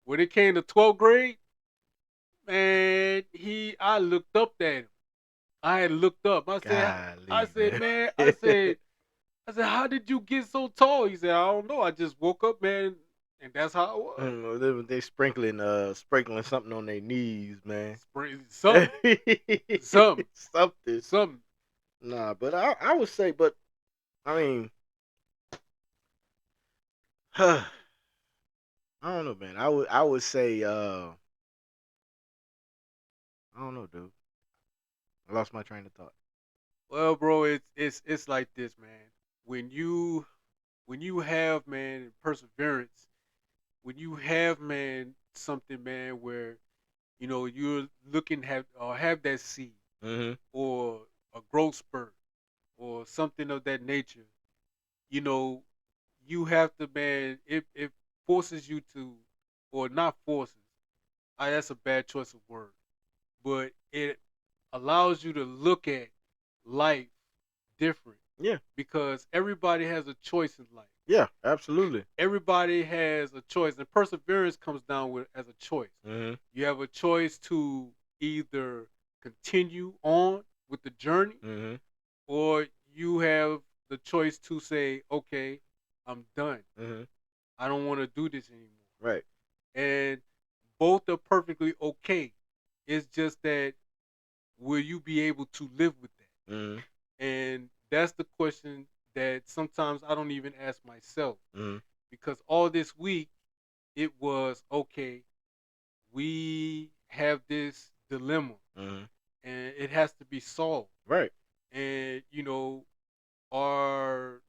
When it came to 12th grade, man, I looked up at him. I had looked up. I Golly, said, man. man, I said, how did you get so tall? He said, I don't know. I just woke up, man, and that's how it was. They sprinkling something on their knees, man. Something, something, Something. something. Nah, but I would say, but I mean, I don't know, man. I would say, I don't know, dude. I lost my train of thought. Well, bro, it's like this, man. When you when you have, man, perseverance, when you have, man, something, man, where you're looking have that seed Mm-hmm. or a growth spurt or something of that nature, you know, you have to, man. It forces you to, or not forces. That's a bad choice of word, but it allows you to look at life different Yeah. because everybody has a choice in life. Yeah. Absolutely. Everybody has a choice, and perseverance comes down with as a choice. Mm-hmm. You have a choice to either continue on with the journey, Mm-hmm. or you have the choice to say, okay, I'm done. Mm-hmm. I don't want to do this anymore. Right. And both are perfectly okay. It's just that will you be able to live with that? Mm-hmm. And that's the question that sometimes I don't even ask myself Mm-hmm. because all this week it was okay. We have this dilemma Mm-hmm. and it has to be solved. Right. And our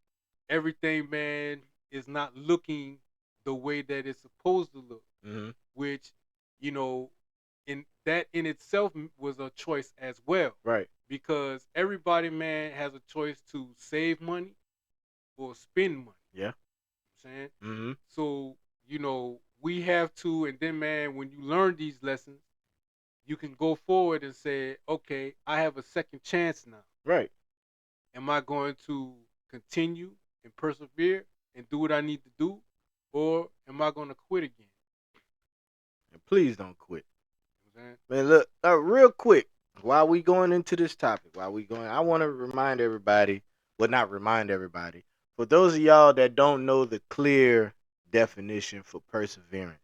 everything, man, is not looking the way that it's supposed to look, Mm-hmm. which you know in that in itself was a choice as well Right. because everybody, man, has a choice to save money or spend money. Yeah. You know what I'm saying, Mm-hmm. so we have to, and then, man, when you learn these lessons, you can go forward and say, okay, I have a second chance now. Right. Am I going to continue and persevere and do what I need to do, or am I going to quit again? And please don't quit. You know what I'm Man, look, real quick, while we going into this topic, I want to remind everybody, well, not remind everybody, for those of y'all that don't know the clear definition for perseverance.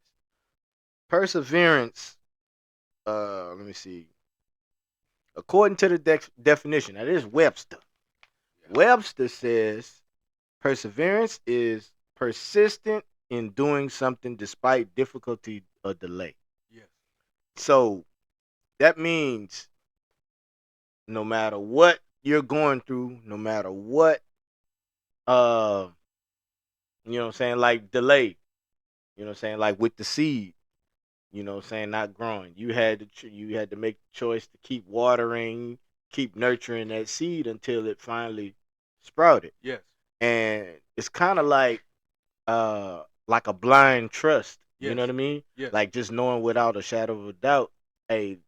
Perseverance, let me see. According to the definition, that is Webster. saying? Webster says perseverance is persistent in doing something despite difficulty or delay. Yeah. Yes. So that means no matter what you're going through, no matter what, uh, you know what I'm saying, like delay, you know what I'm saying, like with the seed, you know what I'm saying, not growing. You had to make the choice to keep watering, keep nurturing that seed until it finally sprouted. Yes. And it's kind of like a blind trust, you know what Yes. I mean? Yes. Like just knowing without a shadow of a doubt, hey,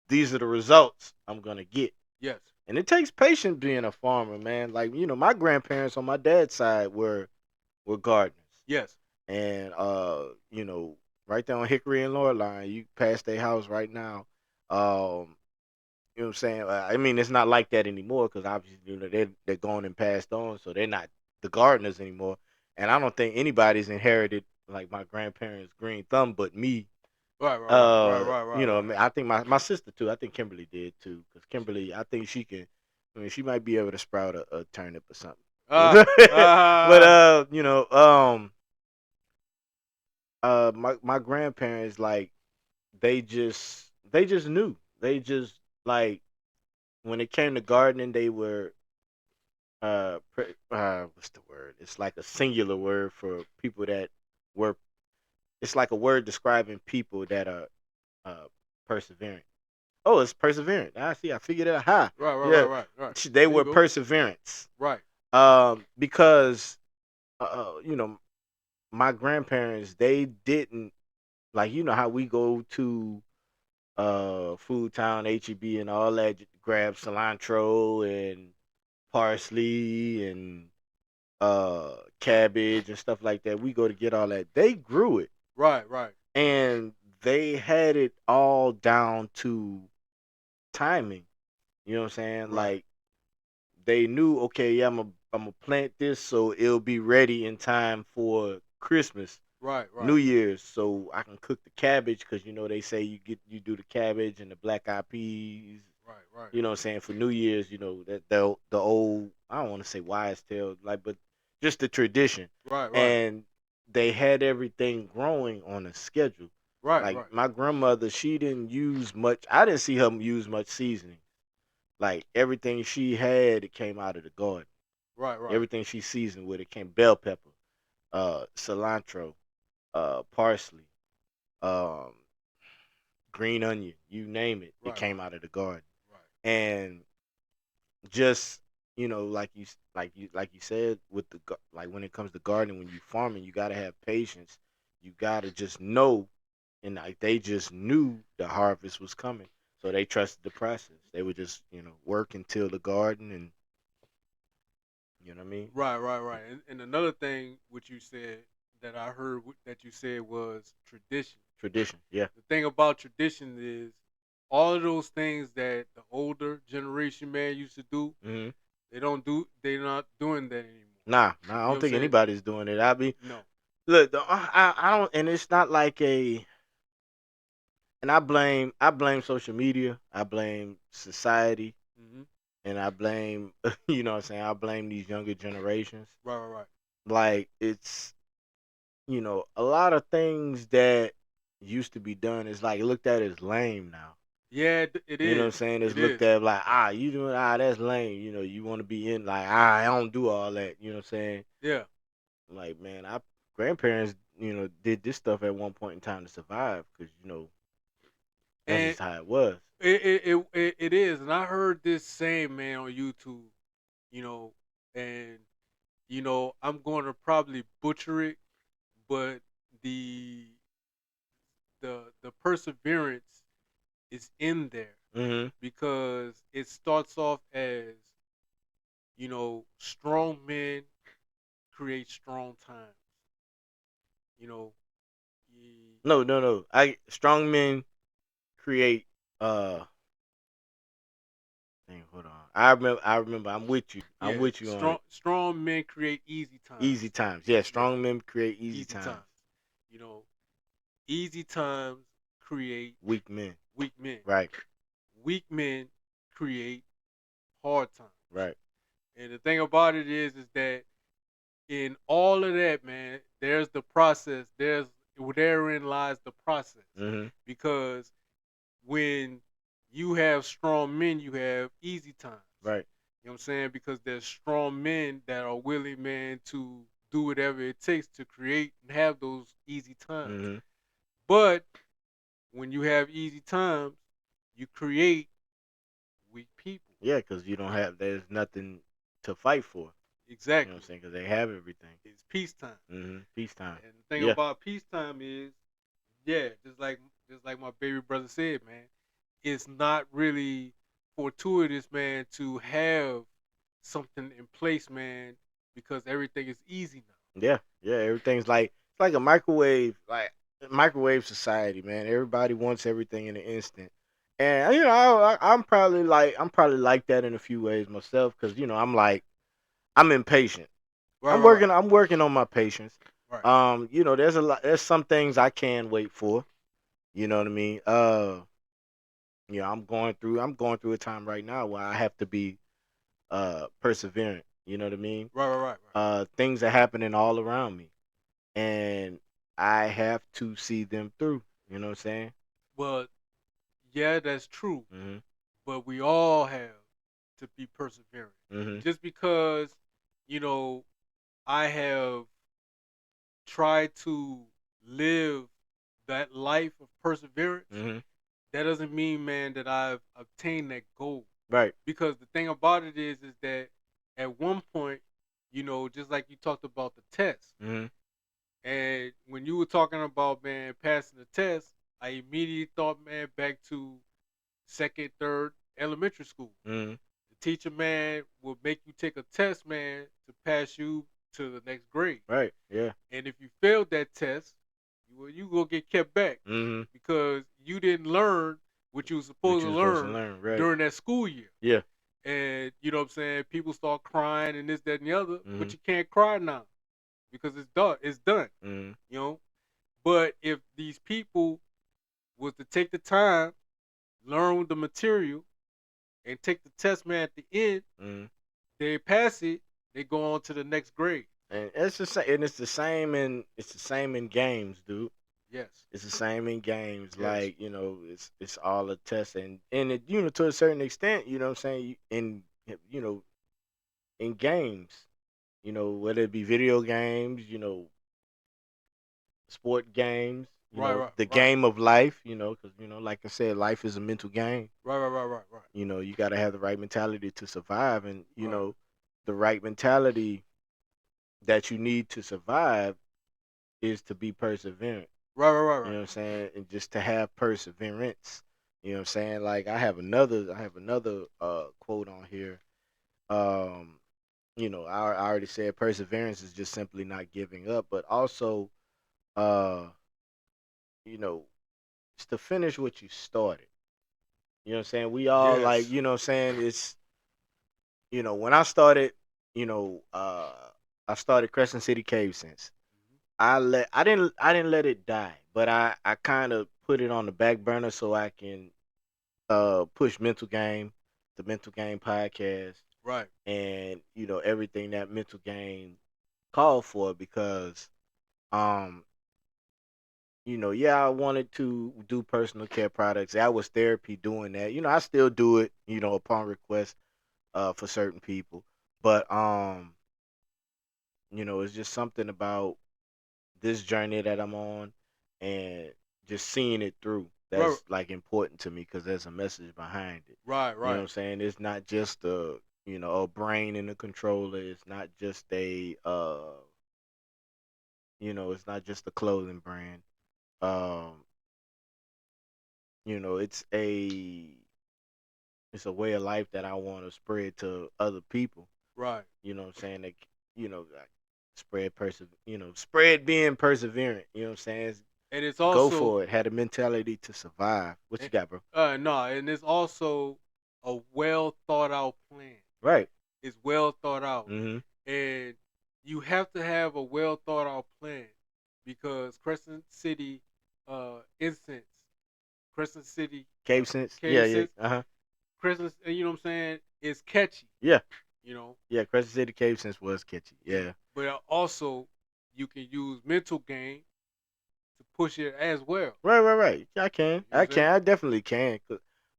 these are the results I'm gonna get. Yes. And it takes patience being a farmer, man. Like, my grandparents on my dad's side were gardeners. Yes. And right there on Hickory and Loreline, you pass their house right now. You know what I'm saying? I mean, it's not like that anymore because obviously they're gone and passed on, so they're not the gardeners anymore. And I don't think anybody's inherited like my grandparents' green thumb but me. Right, right, right, right, right, right, You know, I, right. mean, I think my sister too. I think Kimberly did too, because Kimberly, I think she can. I mean, she might be able to sprout a turnip or something. Ah, But ah, you know, my grandparents, like, they just knew. They just, like, when it came to gardening, they were what's the word? It's like a singular word for people that were. It's like a word describing people that are perseverant. Oh, it's perseverant. I see. I figured it out. Ha. right, right, right, Yeah, right, right. they There you were go. perseverance. Right, Because you know, my grandparents, they didn't, like, you know how we go to Food Town, HEB, and all that, grab cilantro and parsley and cabbage and stuff like that. We go to get all that. They grew it, right, right, and they had it all down to timing. You know what I'm saying? right, Like, they knew, okay, yeah, I'm gonna plant this so it'll be ready in time for Christmas, right, New right, Year's, so I can cook the cabbage, because you know they say you do the cabbage and the black eyed peas. right, right, You know what I'm saying, for New Year's. You know that the old, I don't want to say wise tale, like, but just the tradition. right, right, And they had everything growing on a schedule. right, Like, right, my grandmother, she didn't use much. I didn't see her use much seasoning. Like, everything she had, it came out of the garden. right, right, Everything she seasoned with, it came bell pepper, cilantro, parsley, um, green onion, you name it, it right, came out of the garden. right, And just, like you said, with like, when it comes to gardening, when you farming, you gotta have patience. You gotta just know, and like, they just knew the harvest was coming, so they trusted the process. They would just, work until the garden, and you know what I mean. right. And another thing which you said that I heard that you said was tradition. Tradition, yeah. The thing about tradition is all of those things that the older generation man used to do, Hmm. they're not doing that anymore. Nah, I You know what don't I'm think saying? anybody's doing it. I mean, No. look, I don't, and it's not like a, and I blame social media, I blame society, Hmm. and I blame you know what I'm saying, I blame these younger generations. Right, right, right. Like, it's, a lot of things that used to be done is, like, looked at as lame now. Yeah, it You know what I'm is. saying? It's It looked is. at like, you doing, that's lame. You want to be in, like, I don't do all that. You know what I'm saying? Yeah. Like, man, I grandparents, did this stuff at one point in time to survive, because that's And just how it was. it is. And I heard this same man on YouTube, you know, and I'm going to probably butcher it, but the the perseverance is in there Hmm. because it starts off as strong men create strong times. You know, ye- No, no, no. Strong men create. Uh, Dang, hold on. I remember. I'm with you. I'm yeah, with you on it. strong men create easy Easy times. times. Yeah, Yeah, strong men create easy easy times. times. You know, easy times create Weak men. weak men. Right. Weak men create hard times. Right. And the thing about it is that in all of that, man, there's the process. Therein lies the process. Hmm. Because when you have strong men, you have easy times. Right. You know what I'm saying? Because there's strong men that are willing, man, to do whatever it takes to create and have those easy times. Hmm. But when you have easy times, you create weak people. Yeah, because there's nothing to fight for. You know what I'm Exactly. saying? Because they have everything. It's peacetime. Peacetime. And the thing Yeah. about peacetime is, yeah, just like my baby brother said, man, it's not really fortuitous, man, to have something in place, man, because everything is easy now. Yeah. Yeah. Everything's like, it's like a microwave, like microwave society, man. Everybody wants everything in an instant. And I'm probably like that in a few ways myself, because I'm impatient. Right, I'm right, right, working. I'm working on my patience. right, There's some things I can wait for. You know what I mean? I'm going through a time right now where I have to be perseverant. You know what I mean? Right, right, right, right. Things are happening all around me, and I have to see them through. You know what I'm saying? But yeah, that's true. Mhm. But we all have to be perseverant. Mhm. Just because, you know, I have tried to live that life of perseverance, Mhm. that doesn't mean, man, that I've obtained that goal. Right. Because the thing about it is that at one point, just like you talked about the test, Mhm. and when you were talking about, man, passing the test, I immediately thought, man, back to second, third elementary school. Mhm. The teacher, man, will make you take a test, man, to pass you to the next grade. Right. Yeah. And if you failed that test, you gonna get kept back Mhm. because you didn't learn what you were What supposed you to were supposed to learn learn. Right. during that school year. Yeah. And you know what I'm saying? People start crying and this, that, and the other, but Mhm. you can't cry now because it's done. It's done. Mhm. You know. But if these people was to take the time, learn the material, and take the test, man, at the end, Mhm. they pass it, they go on to the next grade. And it's the same in games, dude. Yes. It's the same in games. Yes. Like, it's all a test, and it, to a certain extent, you know what I'm saying, you know in games, whether it be video games, sport games, Right, right, the right. game of life, because like I said, life is a mental game. Right, right, right, right, right. You got to have the right mentality to survive, and Right. the right mentality that you need to survive is to be perseverant. Right, right, right, You right. know what I'm saying? And just to have perseverance. You know what I'm saying? Like I have another quote on here. Um, I already said perseverance is just simply not giving up, but also uh, you know, it's to finish what you started. You know what I'm saying? We all, like, Yes. you know what I'm saying, it's when I started, I started Crescent City Cave Sense. I didn't let it die, but I kind of put it on the back burner so I can push the Mental Game podcast, Right. and everything that Mental Game called for, because um yeah, I wanted to do personal care products. That was therapy doing that. I still do it, upon request for certain people. But it's just something about this journey that I'm on, and just seeing it through, Right. that's like important to me, because there's a message behind it. Right. You know what Right. I'm saying? It's not just a brain in a controller. It's not just it's not just a clothing brand. Um, it's a way of life that I want to spread to other people. Right. You know what I'm saying? Like, like, spread being perseverant. You know what I'm saying? And it's Go also for it. Had a mentality to survive. What you eh, got, bro? no, and it's also a well thought out plan. Right. It's well thought out. Mm-hmm. And you have to have a well thought out plan because Crescent City incense, Crescent City Cave sense. Yeah, cave yeah. sense, Uh huh. Crescent, you know what I'm saying, is catchy, Yeah. you know. Yeah. Crescent City Cave sense was catchy. And Yeah. but also you can use mental game to push it as well. Right. Right. Right. I can. You know I what I'm saying? can. I definitely can.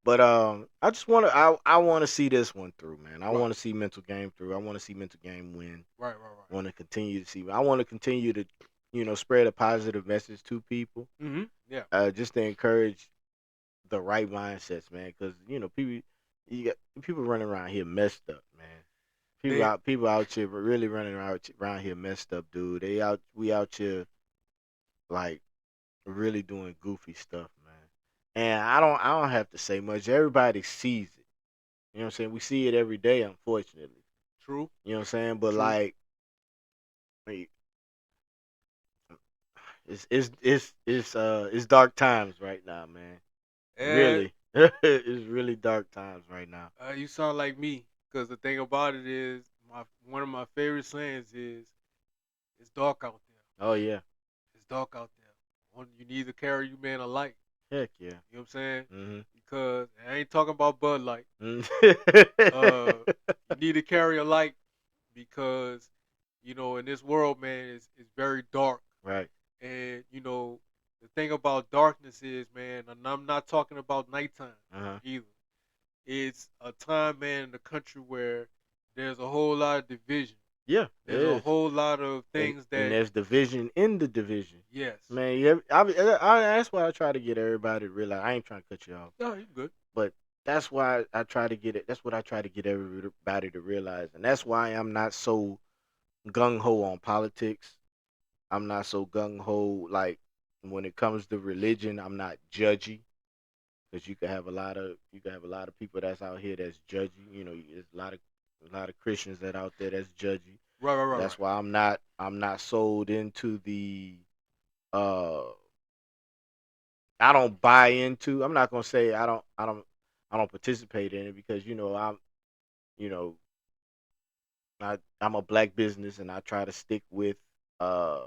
But I just want to. I want to see this one through, man. I Right, want to see Mental Game through. I want to see Mental Game win. right, right, I want to continue to see. I want to continue to, spread a positive message to people. right. Yeah. Just to encourage the right mindsets, man. Because you got people running around here messed up, man. They People out here really running around here messed up, dude. We out here, like, really doing goofy stuff, man. And I don't have to say much. Everybody sees it. You know what I'm saying? We see it every day, unfortunately. true, You know what I'm saying? But, true. like, I it's dark times right now, man. And Really. It's really dark times right now. you sound like me because the thing about it is my one of my favorite sayings is it's dark out there. Oh yeah. It's dark out there. You need to carry you man a light. Heck yeah. You know what I'm saying? Mhm. Because I ain't talking about Bud Light. Mhm. You need to carry a light because, in this world, man, it's very dark. Right. And, the thing about darkness is, man, and I'm not talking about nighttime Uh-huh. either. It's a time, man, in the country where there's a whole lot of division. Yeah, it There's a is. whole lot of And things and that, there's division in the division. yes. Man, yeah, that's why I try to get everybody to realize. I ain't trying to cut you off, No, you good. but that's why I try to get it. That's what I try to get everybody to realize, and that's why I'm not so gung ho on politics. I'm not so gung ho like when it comes to religion. I'm not judgy because you can have a lot of people that's out here that's judgy. There's a lot of Christians that out there that's judgy. Right, right, right, That's right. why I'm not sold into the uh I don't buy into. I'm not gonna say I don't participate in it because you know I'm a black business and I try to uh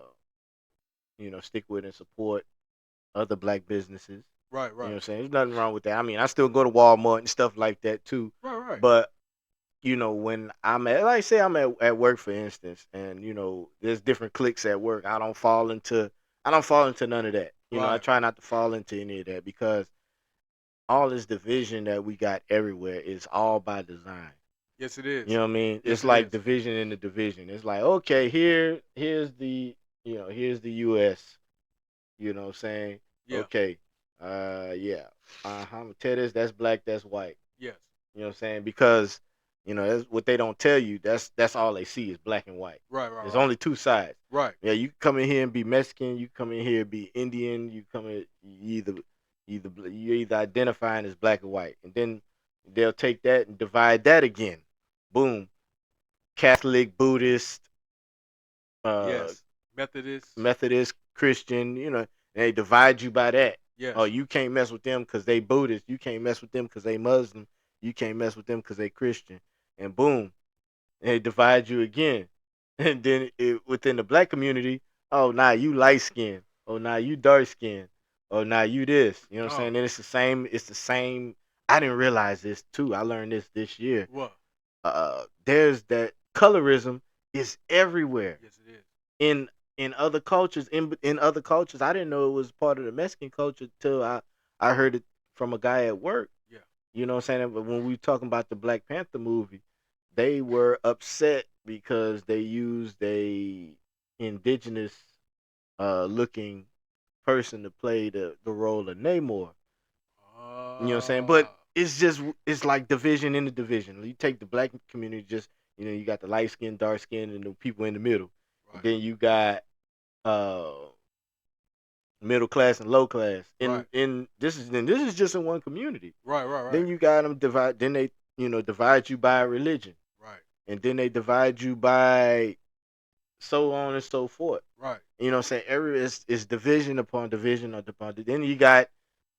stick with and support other black businesses. Right, You know right. what I'm saying? There's nothing wrong with that. I mean, I still go to Walmart and stuff like that too. Right, right. But when like I say I'm at work for instance, and there's different cliques at work. I don't fall into none of that. I Right. try not to fall into any of that because all this division that we got everywhere is all by design. Yes, it You is. know what I mean? Yes, It's it like is. division in the division. It's like, okay, here's the US. You know what I'm saying? Yeah. Okay. Yeah. I'm gonna tell this, that's black, that's white. Yes. You know what I'm saying? Because, that's what they don't tell you. That's all they see is black and white. Right, right, There's right. only two sides. Right. Yeah, you come in here and be Mexican, you come in here and be Indian, you either identifying as black or white. And then they'll take that and divide that again. Boom. Catholic, Buddhist, uh Yes. Methodist. Methodist, Christian, and they divide you by that. Oh, Yes. you can't mess with them because they Buddhist. You can't mess with them because they Muslim. You can't mess with them because they Christian. And boom, and they divide you again. And then within the black community, oh, now you light skin. Oh, now you dark skin. Oh, now you this. You know what I'm saying? Oh, Then it's the same. It's the same. I didn't realize this too. I learned this year. what? There's that colorism is everywhere Yes, it is. in other cultures. In other cultures, I didn't know it was part of the Mexican culture till I heard it from a guy at work. Yeah. You know what I'm saying? But when we were talking about the Black Panther movie, they were upset because they used a indigenous looking person to play the role of Namor. You know what I'm saying? But Ah. it's like division in the division. You take the black community, just you got the light skin, dark skin, and the people in the middle. And Right. then you got uh middle class and low class. Right. In this is just in one community. Right. Right. Right. Then you got them divide. Then they divide you by religion, Right. and then they divide you by so on and so forth. Right. You know what I'm saying? It's division upon division upon. Then you got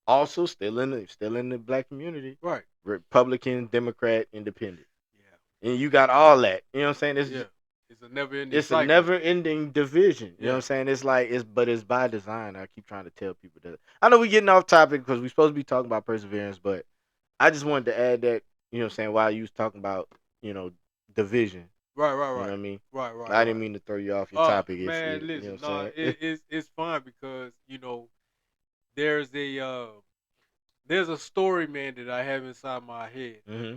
also still in the black community, Right. Republican, Democrat, Independent, Yeah. and you got all that. You know what I'm saying? Yeah. It's a never-ending It's a cycle. never-ending division. You know what Yeah. I'm saying? But it's by design. I keep trying to tell people that. I know we're getting off topic because we're supposed to be talking about perseverance, but I just wanted to add that. You know what I'm saying? While you was talking about you know division. Right. Right. You know what Right. I mean? Right. Right. I didn't Right. mean to throw you off your topic. Man, You know listen. what No, I'm saying? it's fine because there's there's a story, man, that I have inside my head, hmm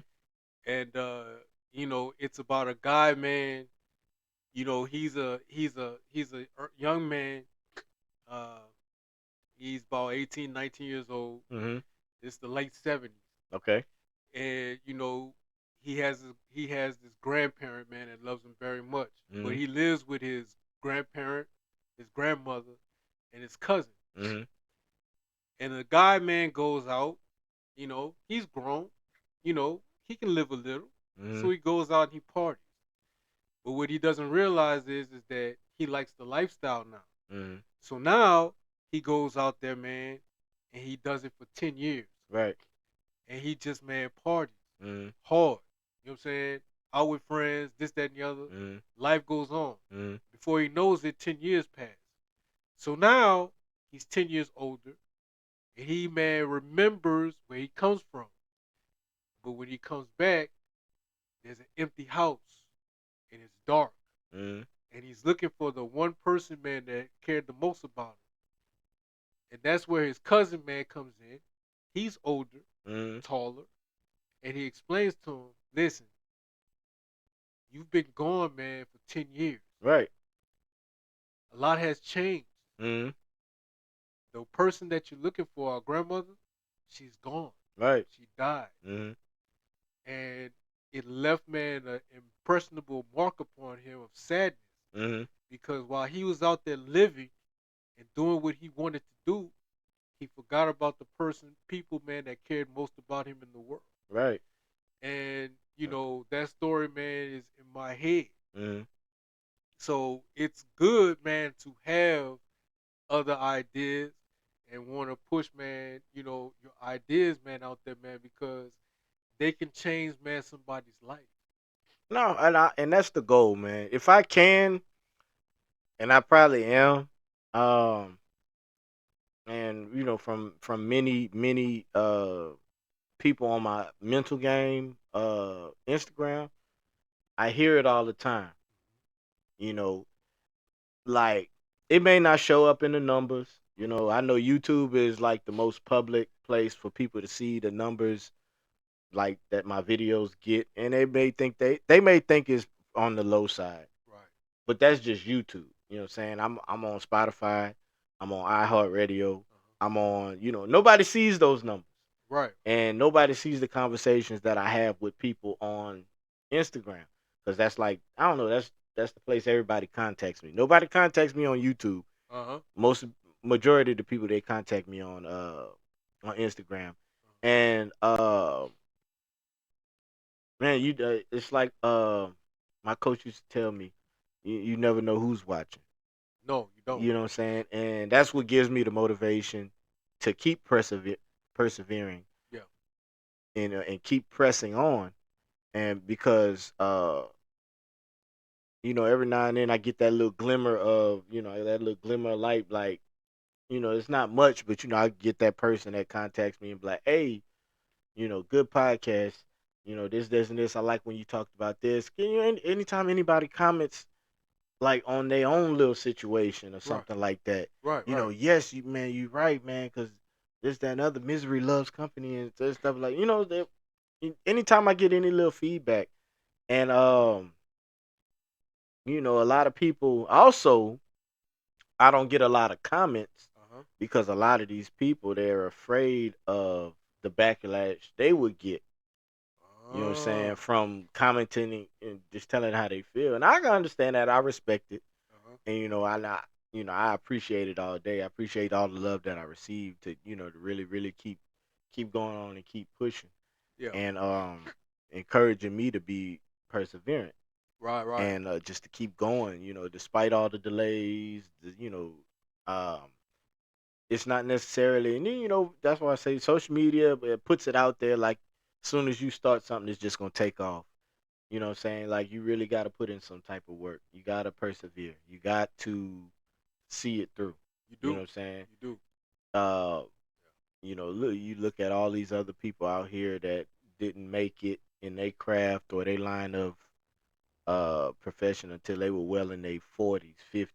and it's about a guy, man. He's a young man. Uh, he's about 18, 19 years old. hmm It's the late 70s, Okay. and he has this grandparent, man, that loves him very much. But hmm he lives with his grandparent, his grandmother, and his cousin. hmm And the guy, man, goes out. He's grown. He can live a little, hmm so he goes out and he parties. But what he doesn't realize is that he likes the lifestyle now. hmm So now he goes out there, man, and he does it for 10 years, Right. and he just, man, parties hmm hard. You know what I'm saying? Out with friends, this, that, and the other. hmm Life goes on. hmm Before he knows it, 10 years pass. So now he's 10 years older. And he, man, remembers where he comes from. But when he comes back, there's an empty house and it's dark. Mm-hmm. And he's looking for the one person, man, that cared the most about him. And that's where his cousin, man, comes in. He's older, Mm-hmm. taller, and he explains to him, listen, you've been gone, man, for 10 years. Right. A lot has changed. Mm-hmm. The person that you're looking for, our grandmother, she's gone. Right. She died. Mm-hmm. And it left, man, an impressionable mark upon him of sadness. Mm-hmm. Because while he was out there living and doing what he wanted to do, he forgot about the people, man, that cared most about him in the world. Right. And, that story, man, is in my head. Mm-hmm. So it's good, man, to have other ideas and want to push, man, your ideas, man, out there, man, because they can change, man, somebody's life. No, and that's the goal, man. If I can, and I probably am, um, and from many people on my mental game Instagram, I hear it all the time. You know, like it may not show up in the numbers. I know YouTube is like the most public place for people to see the numbers like that my videos get, and they may think it's on the low side, Right. but that's just YouTube. You know what I'm saying? I'm on Spotify, I'm on iHeartRadio, I'm on. Nobody sees those numbers, Right. and nobody sees the conversations that I have with people on Instagram, because that's like I don't know, that's the place everybody contacts me. Nobody contacts me on YouTube. Uh huh. Most majority of the people they contact me on Instagram, and man, it's like my coach used to tell me, you never know who's watching. No, you don't. You know what I'm saying? And that's what gives me the motivation to keep persevering Yeah. and keep pressing on. And because every now and then I get that little glimmer of that little glimmer of light, like it's not much, but I get that person that contacts me and be like, hey, good podcast. This, and this. I like when you talked about this. Can you anytime anybody comments like on their own little situation or Right. something like that, Right. Right. yes, you right, man, because this, that, and other misery loves company and stuff like that. Anytime I get any little feedback, and a lot of people also, I don't get a lot of comments Uh huh. because a lot of these people they're afraid of the backlash they would get. You know what I'm saying? Uh From commenting and just telling how they feel. And I can understand that. I respect it. huh. And I appreciate it all day. I appreciate all the love that I received to really, really keep going on and keep pushing. Yeah. And encouraging me to be perseverant Right. Right. and just to keep going, despite all the delays, um it's not necessarily, and then, that's why I say social media, it puts it out there like as soon as you start something, it's just gonna take off. You know what I'm saying? Like you really got to put in some type of work. You got to persevere. You got to see it through. You You know do. what I'm saying? You do. Uh, you look at all these other people out here that didn't make it in their craft or their line of profession until they were well in their 40s, 50s.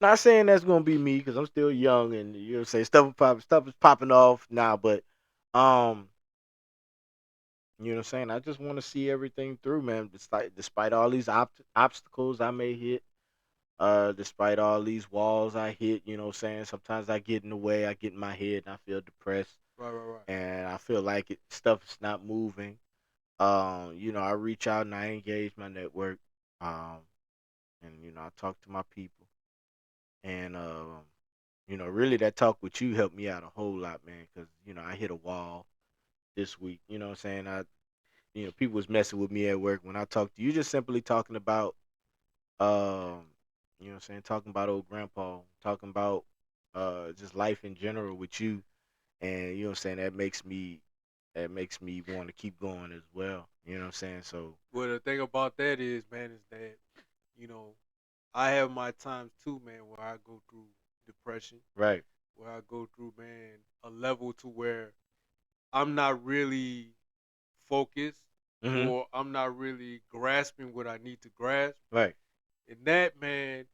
Not saying that's gonna be me because I'm still young and say stuff is popping off now, but um, you know what I'm saying? I just want to see everything through, man. Despite all these obstacles I may hit, despite all these walls I hit, what I'm saying? Sometimes I get in the way, I get in my head and I feel depressed Right. Right. Right. and I feel like stuff is not moving. I reach out and I engage my network. Um, and I talk to my people. And really that talk with you helped me out a whole lot, man, because I hit a wall this week. You know what I'm saying? People was messing with me at work when I talked to you, just simply talking about what I'm saying, talking about old grandpa, talking about just life in general with you, and what I'm saying, that makes me want to keep going as well. You know what I'm saying? So Well, the thing about that is, man, is that you know I have my times too, man, where I go through depression. right. where I go through, man, a level to where I'm not really focused Mm-hmm. or I'm not really grasping what I need to grasp. Right. And that, man,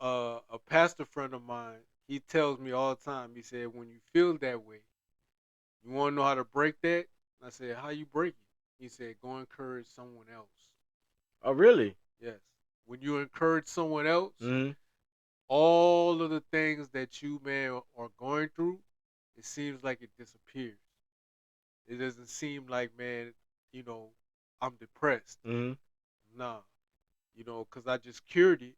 a pastor friend of mine, he tells me all the time, he said, when you feel that way, you want to know how to break that? I said, how you break it? He said, go encourage someone else. Oh, really? Yes. When you encourage someone else, Mm-hmm. all of the things that you, man, are going through, it seems like it disappears. It doesn't seem like, man, you know, I'm depressed. Mm-hmm. Nah, because I just cured it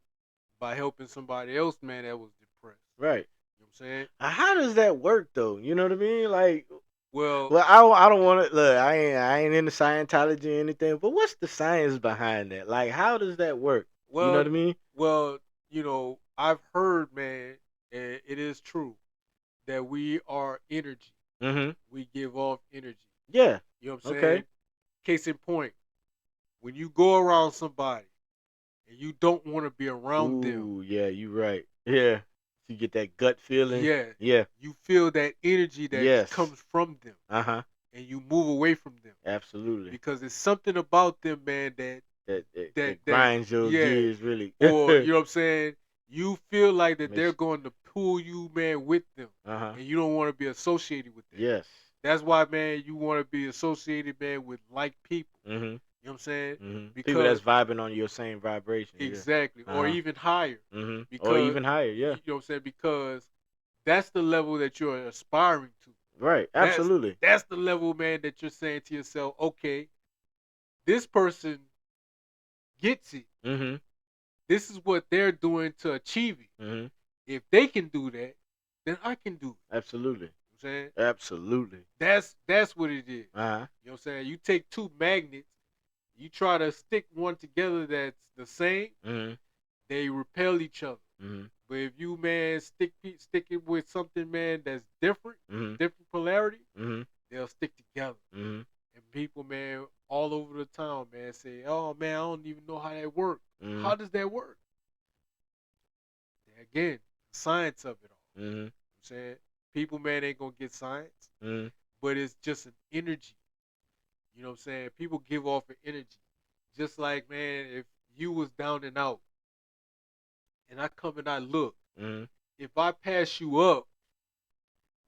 by helping somebody else, man, that was depressed. Right. You know what I'm saying? How does that work though? You know what I mean? Like, Well, well, I don't want to look. I ain't into Scientology or anything, but what's the science behind that? Like, how does that work? You know well, what I mean? well, I've heard, man, and it is true that we are energy. Mm-hmm. We give off energy. Yeah. You know what I'm Okay. saying? Case in point, when you go around somebody and you don't want to be around them, Ooh, yeah, you right. Yeah. You get that gut feeling. yeah, Yeah. you feel that energy that Yes. comes from them Uh-huh. and you move away from them Absolutely. because it's something about them, man, that That that grinds your yeah, gears really. or you know what I'm saying? You feel like that they're Makes going to pull you, man, with them, uh-huh. and you don't want to be associated with that. Yes. That's why, man, you want to be associated, man, with like people. Mm-hmm. You know what I'm saying? Mm-hmm. People Because that's vibing on your same vibration. Yeah. exactly, or Uh-huh. even higher. Mm-hmm. Or Because even higher. Yeah. you know what I'm saying? Because that's the level that you're aspiring to. Right. That's Absolutely. that's the level, man, that you're saying to yourself, okay, this person gets it. Mm-hmm. This is what they're doing to achieve it. Mm-hmm. If they can do that, then I can do it. Absolutely. You know what I'm saying? Absolutely. That's what it is. Uh-huh. You know what I'm saying? You take two magnets, you try to stick one together that's the same, Mm-hmm. they repel each other. Mm-hmm. But if you, man, stick it with something, man, that's different, Mm-hmm. different polarity, Mm-hmm. they'll stick together. Mm-hmm. And people, man, all over the town, man, say, "Oh man, I don't even know how that works. Mm-hmm. How does that work?" Again, the science of it all. Mm-hmm. You know what I'm saying? People, man, ain't gonna get science, Mm-hmm. but it's just an energy. You know what I'm saying? People give off an energy. Just like, man, if you was down and out and I come and I look, Mm-hmm. if I pass you up,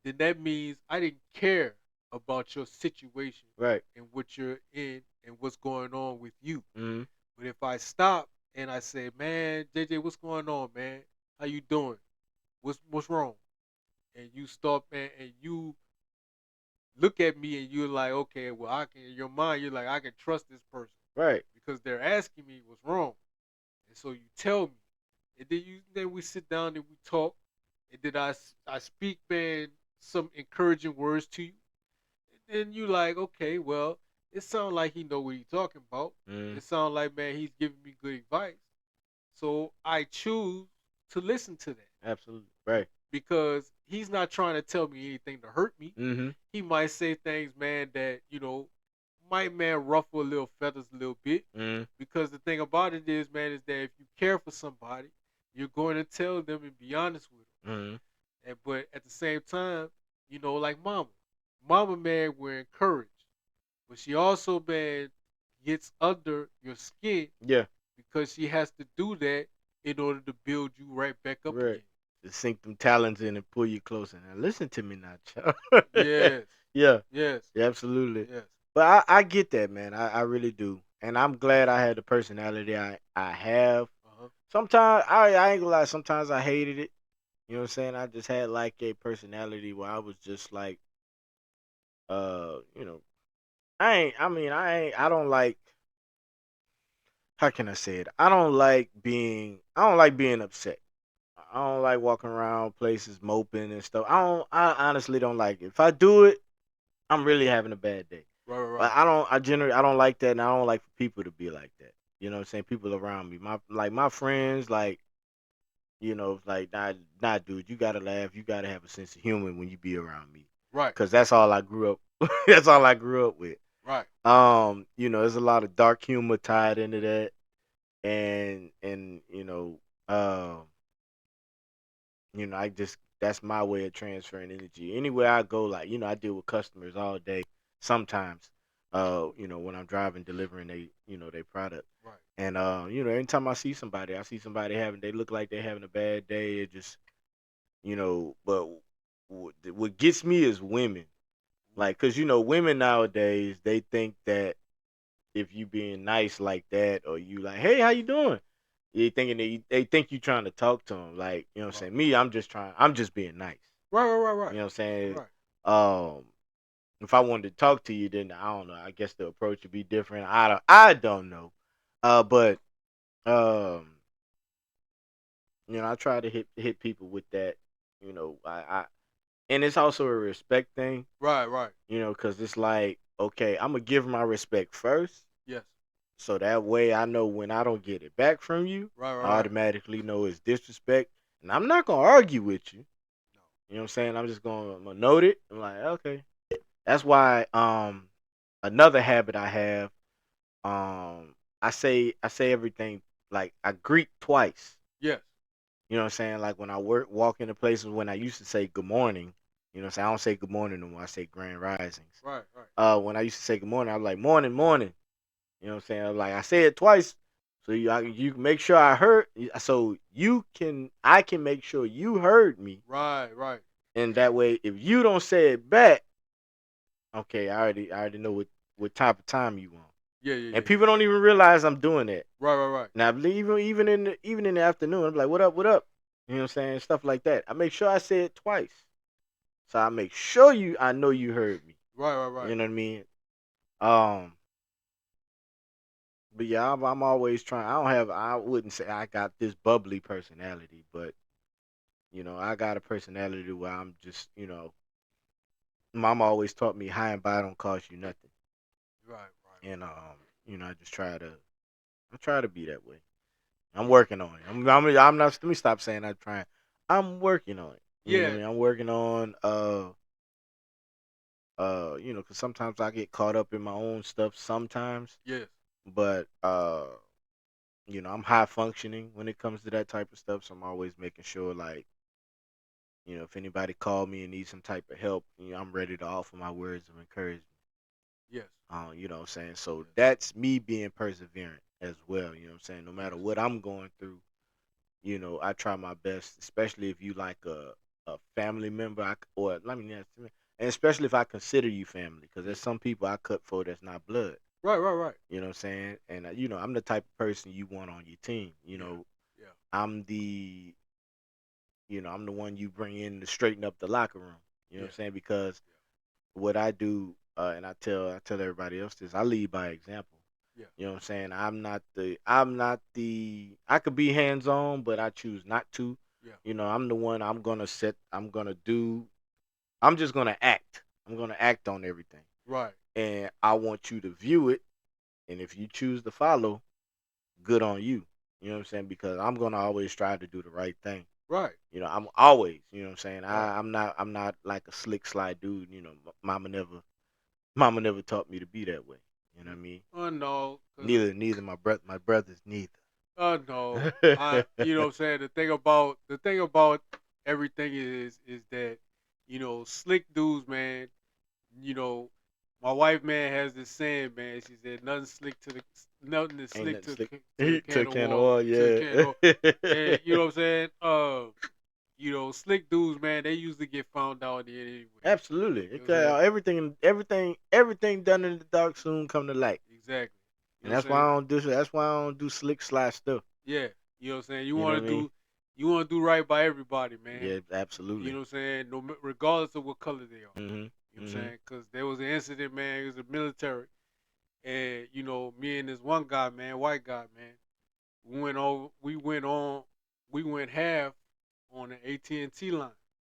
then that means I didn't care about your situation Right. and what you're in and what's going on with you. Mm-hmm. But if I stop and I say, man, JJ, what's going on, man? How you doing? What's wrong? And you stop, man, and you look at me and you're like, okay, well, I can, in your mind, you're like, I can trust this person Right. because they're asking me what's wrong. And so you tell me. And then we sit down and we talk. And then I speak, man, some encouraging words to you. And then you like, okay, well, it sounds like he know what he's talking about. Mm-hmm. It sounds like, man, he's giving me good advice. So I choose to listen to that Absolutely. Right. because he's not trying to tell me anything to hurt me. Mm-hmm. He might say things, man, that, might, man, ruffle a little feathers a little bit. Mm-hmm. Because the thing about it is, man, is that if you care for somebody, you're going to tell them and be honest with them. Mm-hmm. But at the same time, like mama, man, we're encouraged, but she also, man, gets under your skin Yeah. because she has to do that in order to build you right back up Right. again. To sink them talons in and pull you closer. Now listen to me now, child. Yes, Yeah. yes, Yeah, absolutely. yes. But I get that, man. I really do. And I'm glad I had the personality I have. Uh-huh. Sometimes I ain't gonna lie, sometimes I hated it. You know what I'm saying? I just had like a personality where I was just like you know, I don't like, how can I say it? I don't like being upset. I don't like walking around places moping and stuff. I honestly don't like it. If I do it, I'm really having a bad day. Right, right, But right. I don't like that, and I don't like for people to be like that. You know what I'm saying? People around me. My friends, like, like, nah, dude, you gotta laugh. You gotta have a sense of humor when you be around me. Right, Cause that's all I grew up that's all I grew up with. right. There's a lot of dark humor tied into that, and I just that's my way of transferring energy. Anywhere I go, like I deal with customers all day. Sometimes, when I'm driving, delivering their product, Right. and anytime I see somebody they look like they're having a bad day. It just, but what gets me is women, like, cause women nowadays they think that if you being nice like that, or you like, hey, how you doing? They think you trying to talk to them, like, what I'm Right. saying. Me, I'm just being nice. Right. Right. Right. You Right. know what I'm saying? Right. Um, if I wanted to talk to you, then I don't know. I guess the approach would be different. I don't know. But um, I try to hit people with that. And it's also a respect thing. Right. Right. Because it's like, okay, I'm gonna give my respect first, Yes. so that way I know when I don't get it back from you, Right. I Right. Right. automatically know it's disrespect, and I'm not gonna argue with you. No. You know what I'm saying? I'm just gonna note it. I'm like, okay. That's why another habit I have, I say everything, like I greet twice. Yes. You know what I'm saying? Like when I walk into places, when I used to say good morning, what I'm saying? I don't say good morning no more. I say grand risings. Right. Right. When I used to say good morning, I was like morning, morning. You know what I'm saying? Like I say it twice, so you can make sure I heard, so I can make sure you heard me, Right. Right. and that way, if you don't say it back, okay, I already know what type of time you want, Yeah. Yeah. and Yeah. Yeah. people don't even realize I'm doing that. Right. Right. Right. Now, even in the afternoon, I'm like, what up, what up? You know what I'm saying? Stuff like that. I make sure I say it twice, so I make sure I know you heard me. Right. Right. You Right. know what I mean? Um, But yeah, I'm always trying. I wouldn't say I got this bubbly personality, but I got a personality where I'm just, Mama always taught me high and by don't cost you nothing, Right. Right. and I just I try to be that way. I'm working on it. I'm not. Let me stop saying I'm trying. I'm working on it. You know what I Yeah. mean? I'm working on because sometimes I get caught up in my own stuff sometimes, Yes. but I'm high functioning when it comes to that type of stuff. So I'm always making sure, like, if anybody call me and needs some type of help, I'm ready to offer my words of encouragement. Yes. You know what I'm saying? So Yes. that's me being perseverant as well. You know what I'm saying? No matter Yes. what I'm going through, I try my best, especially if you like a family member, or let me and especially if I consider you family, because Yeah. there's some people I cut for that's not blood. Right. Right. Right. You know what I'm saying? And I'm the type of person you want on your team. Yeah. Yeah. I'm the I'm the one you bring in to straighten up the locker room. You know what Yeah. I'm saying? Because Yeah. what I do, and I tell everybody else this, I lead by example. Yeah. You know what I'm saying? I'm not the I could be hands on, but I choose not to. Yeah. I'm the one. I'm just gonna act. I'm gonna act on everything, Right. and I want you to view it. And if you choose to follow, good on you. You know what I'm saying? Because I'm gonna always try to do the right thing. Right. I'm always, what I'm saying. Right. I'm not like a slick slide dude. Mama never taught me to be that way. You know what I mean? Oh no. Cause Neither my brothers neither. oh no. I. You know what I'm saying. The thing about everything is that slick dudes, man. You know, my wife, man, has this saying, man. She said nothing is Ain't slick nothing slick. to the To a can of can of water oil, to the can of oil. yeah. And you know what I'm saying? Slick dudes, man, they usually get found out in the end anyway. Absolutely. You know what I'm saying? Everything done in the dark soon come to light. Exactly. You And know what that's I'm why saying? I don't do slick slide stuff. Yeah. You know what I'm saying? You know what I mean? You want to do right by everybody, man. Yeah, You absolutely. know what I'm saying? Regardless of what color they are. Mhm. You know what I'm Mhm. saying? Because there was an incident, man. It was the military, and me and this one guy, man, white guy, man, we went over. We went half on the AT&T line.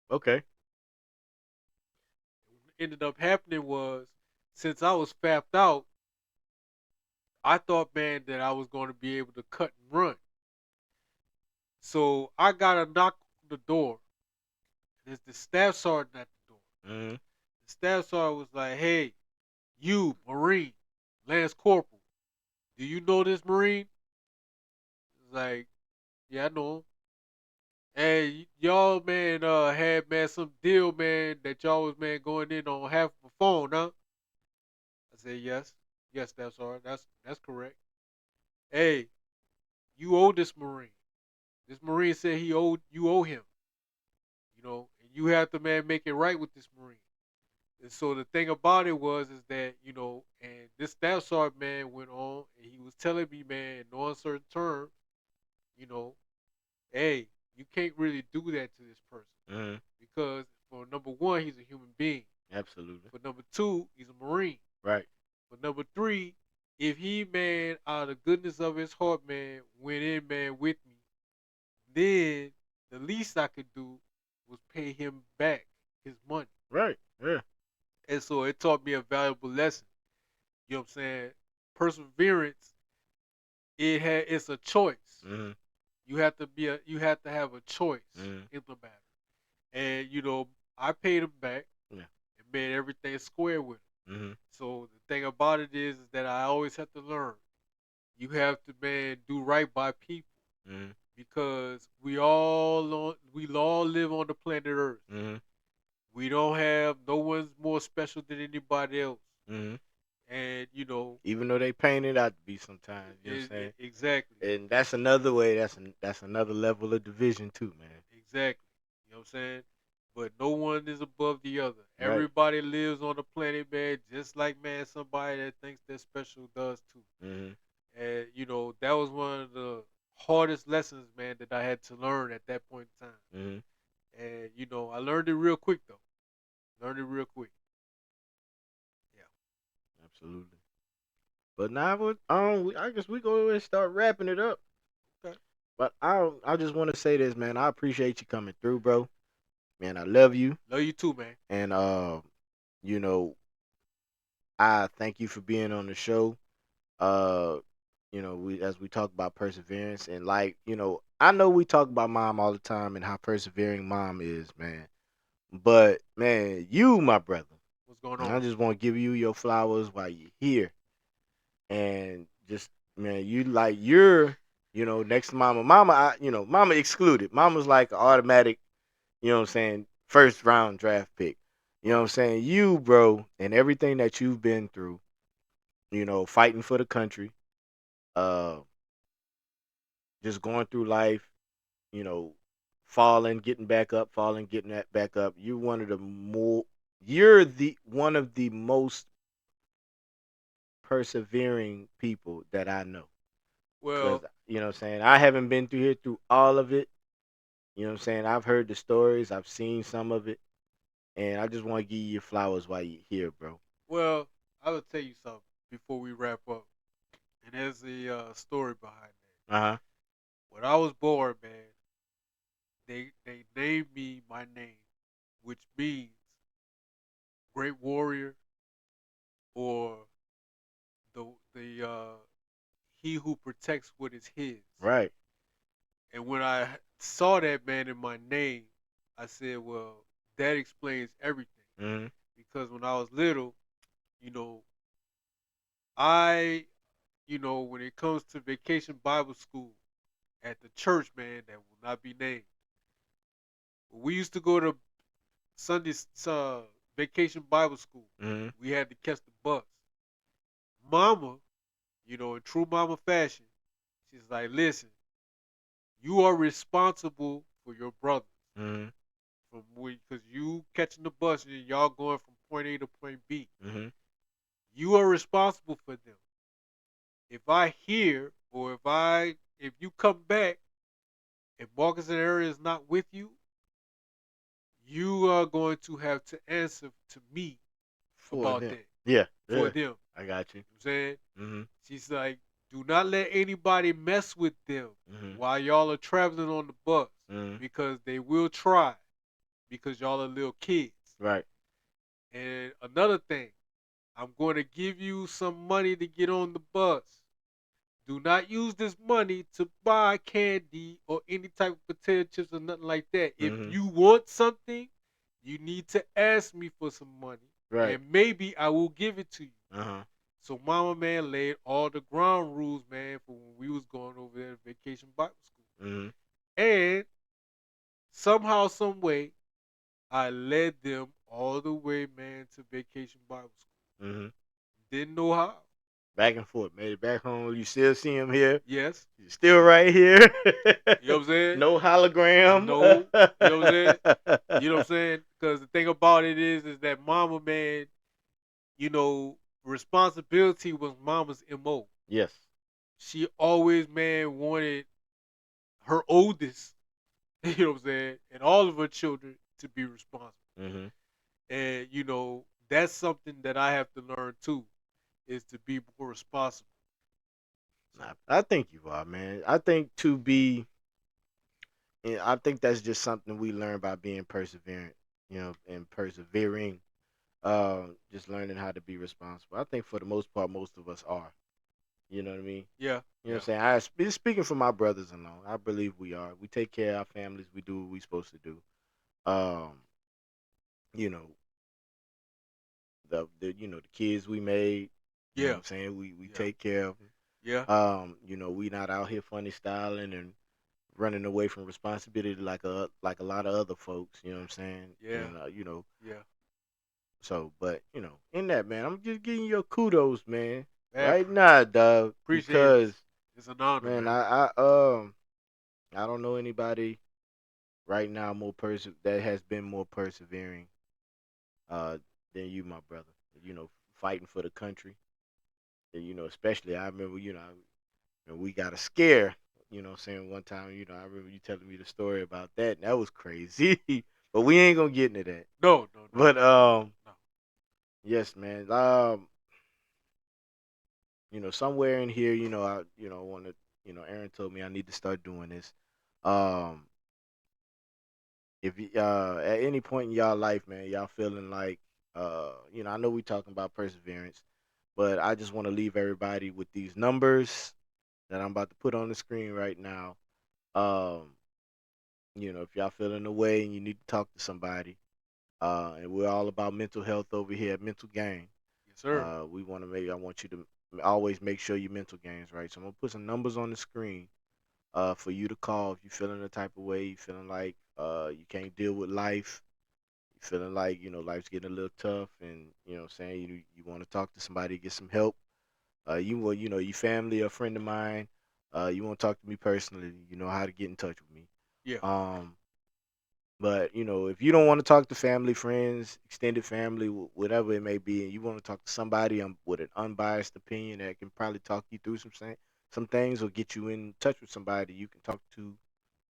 Okay. Ended up happening was, since I was fapped out, I thought, man, that I was going to be able to cut and run. So I got to knock on the door. There's the staff sergeant at the door. Mhm. The staff sergeant was like, "Hey, you Marine, Lance Corporal, do you know this Marine?" It's like, "Yeah, I know him." Hey, y'all, man, had, man, some deal, man, that y'all was, man, going in on half of a phone, huh? I said, yes. Yes, that's all right. That's correct. Hey, you owe this Marine. This Marine said you owe him, and you have to, man, make it right with this Marine. And so the thing about it is that, and this staff sergeant, man, went on and he was telling me, man, in no uncertain terms, you know, hey, you can't really do that to this person Mm-hmm. because for number one, he's a human being. Absolutely. For number two, he's a Marine. Right. For number three, if he, man, out of the goodness of his heart, man, went in, man, with me, then the least I could do was pay him back his money. Right. Yeah. And so it taught me a valuable lesson. You know what I'm saying? Perseverance, it's a choice. Mm-hmm. You have to have a choice Mm-hmm. in the matter. And I paid him back Yeah. and made everything square with him. Mm-hmm. So the thing about it is that I always have to learn. You have to, man, do right by people Mm-hmm. because we all live on the planet Earth. Mm-hmm. We don't have no one's more special than anybody else. Mm-hmm. And Even though they paint it out to be sometimes, you know what I'm saying? exactly. And that's another way. That's another level of division too, man. Exactly. You know what I'm saying? But no one is above the other. Right. Everybody lives on the planet, man, just like, man, somebody that thinks they're special does too. Mm-hmm. And, that was one of the hardest lessons, man, that I had to learn at that point in time. Mm-hmm. And, I learned it real quick, though. Learned it real quick. Yeah. Absolutely. But now, I guess we go ahead and start wrapping it up. Okay. But I just want to say this, man. I appreciate you coming through, bro. Man, I love you, Love you too, man. and you know, I thank you for being on the show. Uh, we as we talk about perseverance and like, I know we talk about mom all the time and how persevering mom is, man. But man, you, my brother, What's going and on? I just want to give you your flowers while you're here, and just man, you're next to mama. Mama, mama excluded. Mama's like an automatic, what I'm saying, first round draft pick. You know what I'm saying? You, bro, and everything that you've been through, fighting for the country, uh, just going through life, you know, falling, getting back up, falling, getting that back up. You're the one of the most persevering people that I know. Cause Well, you know what I'm saying, I haven't been through here through all of it. You know what I'm saying? I've heard the stories, I've seen some of it, and I just want to give you your flowers while you're here, bro. well, I will tell you something before we wrap up. And there's a story behind that. Uh huh. When I was born, man, they named me my name, which means great warrior or the he who protects what is his. Right. And when I saw that, man, in my name, I said, well, that explains everything. Mm-hmm. Because when I was little, you know, I, when it comes to vacation Bible school at the church, man, that will not be named. We used to go to Sunday vacation Bible school. Mm-hmm. We had to catch the bus. Mama, in true mama fashion, she's like, listen, you are responsible for your brothers Mm-hmm. from because you catching the bus and y'all going from point A to point B. Mm-hmm. You are responsible for them. If I hear or if you come back and Marcus and Area is not with you, you are going to have to answer to me For about them. that Yeah. for Yeah. them. I got you. You know what I'm saying? Mm-hmm. She's like, do not let anybody mess with them Mm-hmm. while y'all are traveling on the bus Mm-hmm. because they will try because y'all are little kids. Right. And another thing, I'm going to give you some money to get on the bus. Do not use this money to buy candy or any type of potato chips or nothing like that. If Mm-hmm. you want something, you need to ask me for some money, Right. and maybe I will give it to you. Uh-huh. So Mama, man, laid all the ground rules, man, for when we was going over there to vacation Bible school. Mm-hmm. And somehow, some way, I led them all the way, man, to Vacation Bible School. Mm-hmm. Didn't know how. Back and forth, made it back home. You still see him here. Yes. He's still right here. You know what I'm saying? No hologram. No. You know what I'm saying? You know what I'm saying? Because the thing about it is that mama, man, you know, responsibility was mama's MO. Yes. She always, man, wanted her oldest, you know what I'm saying, and all of her children to be responsible. Mm-hmm. And, you know, that's something that I have to learn too, is to be more responsible. So, I think you are, man. I think to be, I think that's just something we learn by being perseverant, and persevering. Just learning how to be responsible. I think for the most part, most of us are. You know what I mean? yeah, You know yeah, what I'm saying? Speaking for my brothers-in-law, I believe we are. We take care of our families. We do what we supposed to do. Um, you know, the kids we made. You know what yeah, I'm saying? We yeah, take care of them. yeah, We not out here funny styling and running away from responsibility like a lot of other folks. You know what I'm saying? yeah, And yeah. so, but in that, man, I'm just giving you kudos, man, Man, right now, dog, appreciate it. because It's an honor, man, man. I don't know anybody right now that has been more persevering uh than you, my brother. Fighting for the country. And, especially I remember, and we got a scare. What I'm saying, one time, I remember you telling me the story about that, and that was crazy. But we ain't gonna get into that. No, no, no, But no. yes, man. Somewhere in here, I want to, Aaron told me I need to start doing this. Um, if at any point in y'all life, man, y'all feeling like, I know we talking about perseverance, but I just want to leave everybody with these numbers that I'm about to put on the screen right now. Um, if y'all feeling the way and you need to talk to somebody, and we're all about mental health over here at Mental Game. Yes, sir. I want you to always make sure your mental game's right. So I'm gonna put some numbers on the screen, for you to call if you feeling the type of way you feeling like you can't deal with life, you feeling like life's getting a little tough, and what I'm saying, you want to talk to somebody, get some help. Your family, a friend of mine. You want to talk to me personally, you know how to get in touch with me. Yeah, Um, but if you don't want to talk to family, friends, extended family, whatever it may be, and you want to talk to somebody with an unbiased opinion that can probably talk you through some things or get you in touch with somebody you can talk to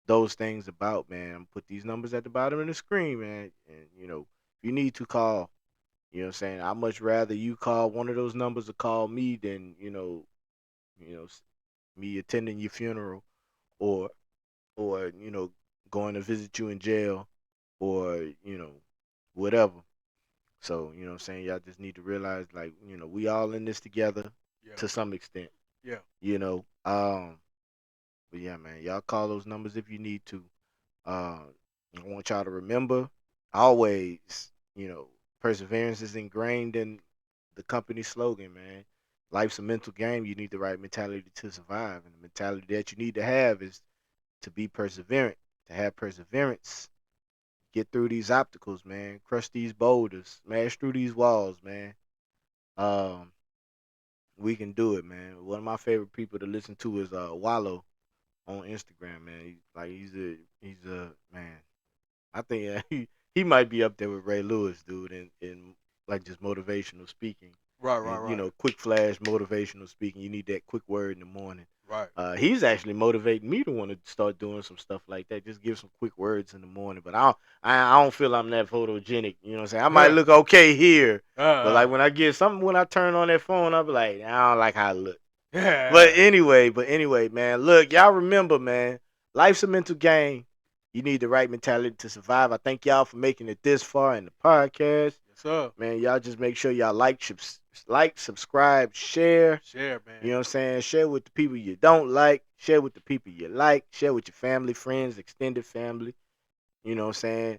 those things about, man. I'm put these numbers at the bottom of the screen, man. And if you need to call, what I'm saying, I much rather you call one of those numbers or call me than you know, s- me attending your funeral, or going to visit you in jail, or whatever. So what I'm saying, y'all just need to realize, like, we all in this together yeah, to some extent. yeah. You know, um, but yeah, man, y'all call those numbers if you need to. I want y'all to remember always, perseverance is ingrained in the company slogan, man. Life's a mental game. You need the right mentality to survive, and the mentality that you need to have is to be perseverant, to have perseverance. Get through these obstacles, man. Crush these boulders. Smash through these walls, man. Um, we can do it, man. One of my favorite people to listen to is Wallow on Instagram, man. He's a man. I think he might be up there with Ray Lewis, dude, in like just motivational speaking. Right, right, And right, quick flash motivational speaking. You need that quick word in the morning. right. He's actually motivating me to want to start doing some stuff like that. Just give some quick words in the morning. But I don't feel I'm that photogenic. You know what I'm saying? I might look okay here, but like when I get something, when I turn on that phone, I'll be like, I don't like how I look. yeah. But anyway, man, look, y'all remember, man, life's a mental game. You need the right mentality to survive. I thank y'all for making it this far in the podcast. Yes, sir. Man, y'all just make sure y'all like, subscribe, share. Share, You man. know what I'm saying? Share with the people you don't like. Share with the people you like. Share with your family, friends, extended family. You know what I'm saying?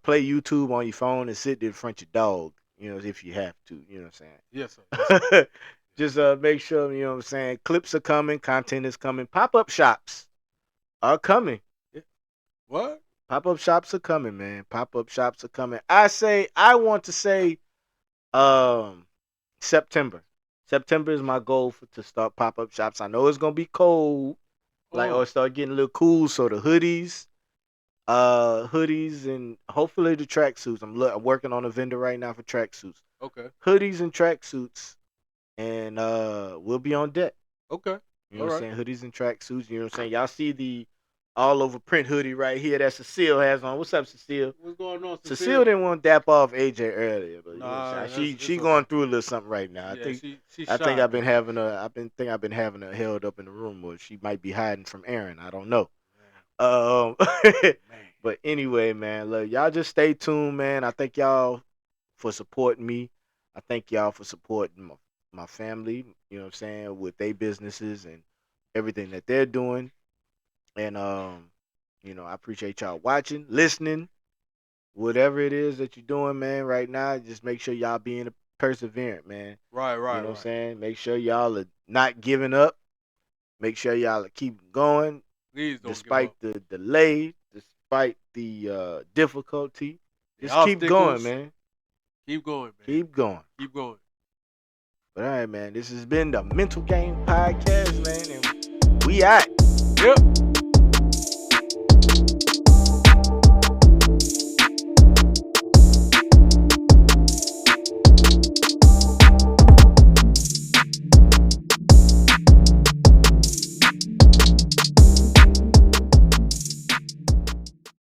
Play YouTube on your phone and sit there in front of your dog. If you have to. You know what Yes, sir. I'm Yes, sir. saying? Yes, Just sir. make sure, you know what I'm saying? Clips are coming. Content is coming. Pop-up shops are coming. Yeah. What? Pop-up shops are coming, man. Pop-up shops are coming. I want to say um September. September is my goal to start pop-up shops. I know it's gonna be cold, like or start getting a little cool. So the hoodies and hopefully the tracksuits. I'm working on a vendor right now for tracksuits. Okay. Hoodies and tracksuits, and we'll be on deck. Okay. You know All what I'm right. saying? Hoodies and tracksuits. You know what I'm saying? Y'all see the all over print hoodie right here that Cecile has on. What's up, Cecile? What's going on, Cecile didn't want to dap off AJ earlier, but you know what I'm Nah, saying? it's She okay. going through a little something right now. Yeah, she's I think shy, I've been man. having her held up in the room, or she might be hiding from Aaron. I don't know. Um, Man. but anyway, man, look, y'all just stay tuned, man. I thank y'all for supporting me. I thank y'all for supporting my family. You know what I'm saying, with their businesses and everything that they're doing. And I appreciate y'all watching, listening, whatever it is that you're doing, man. Right now, just make sure y'all being perseverant, man. Right, You right, know what I'm right. saying? Make sure y'all are not giving up. Make sure y'all are keep going Please don't give despite up. the delay, despite the difficulty. The Just keep going, obstacles. man. Keep going, man. Keep going. Keep going. But all right, man. This has been the Mental Game Podcast, man, and we out. Yep.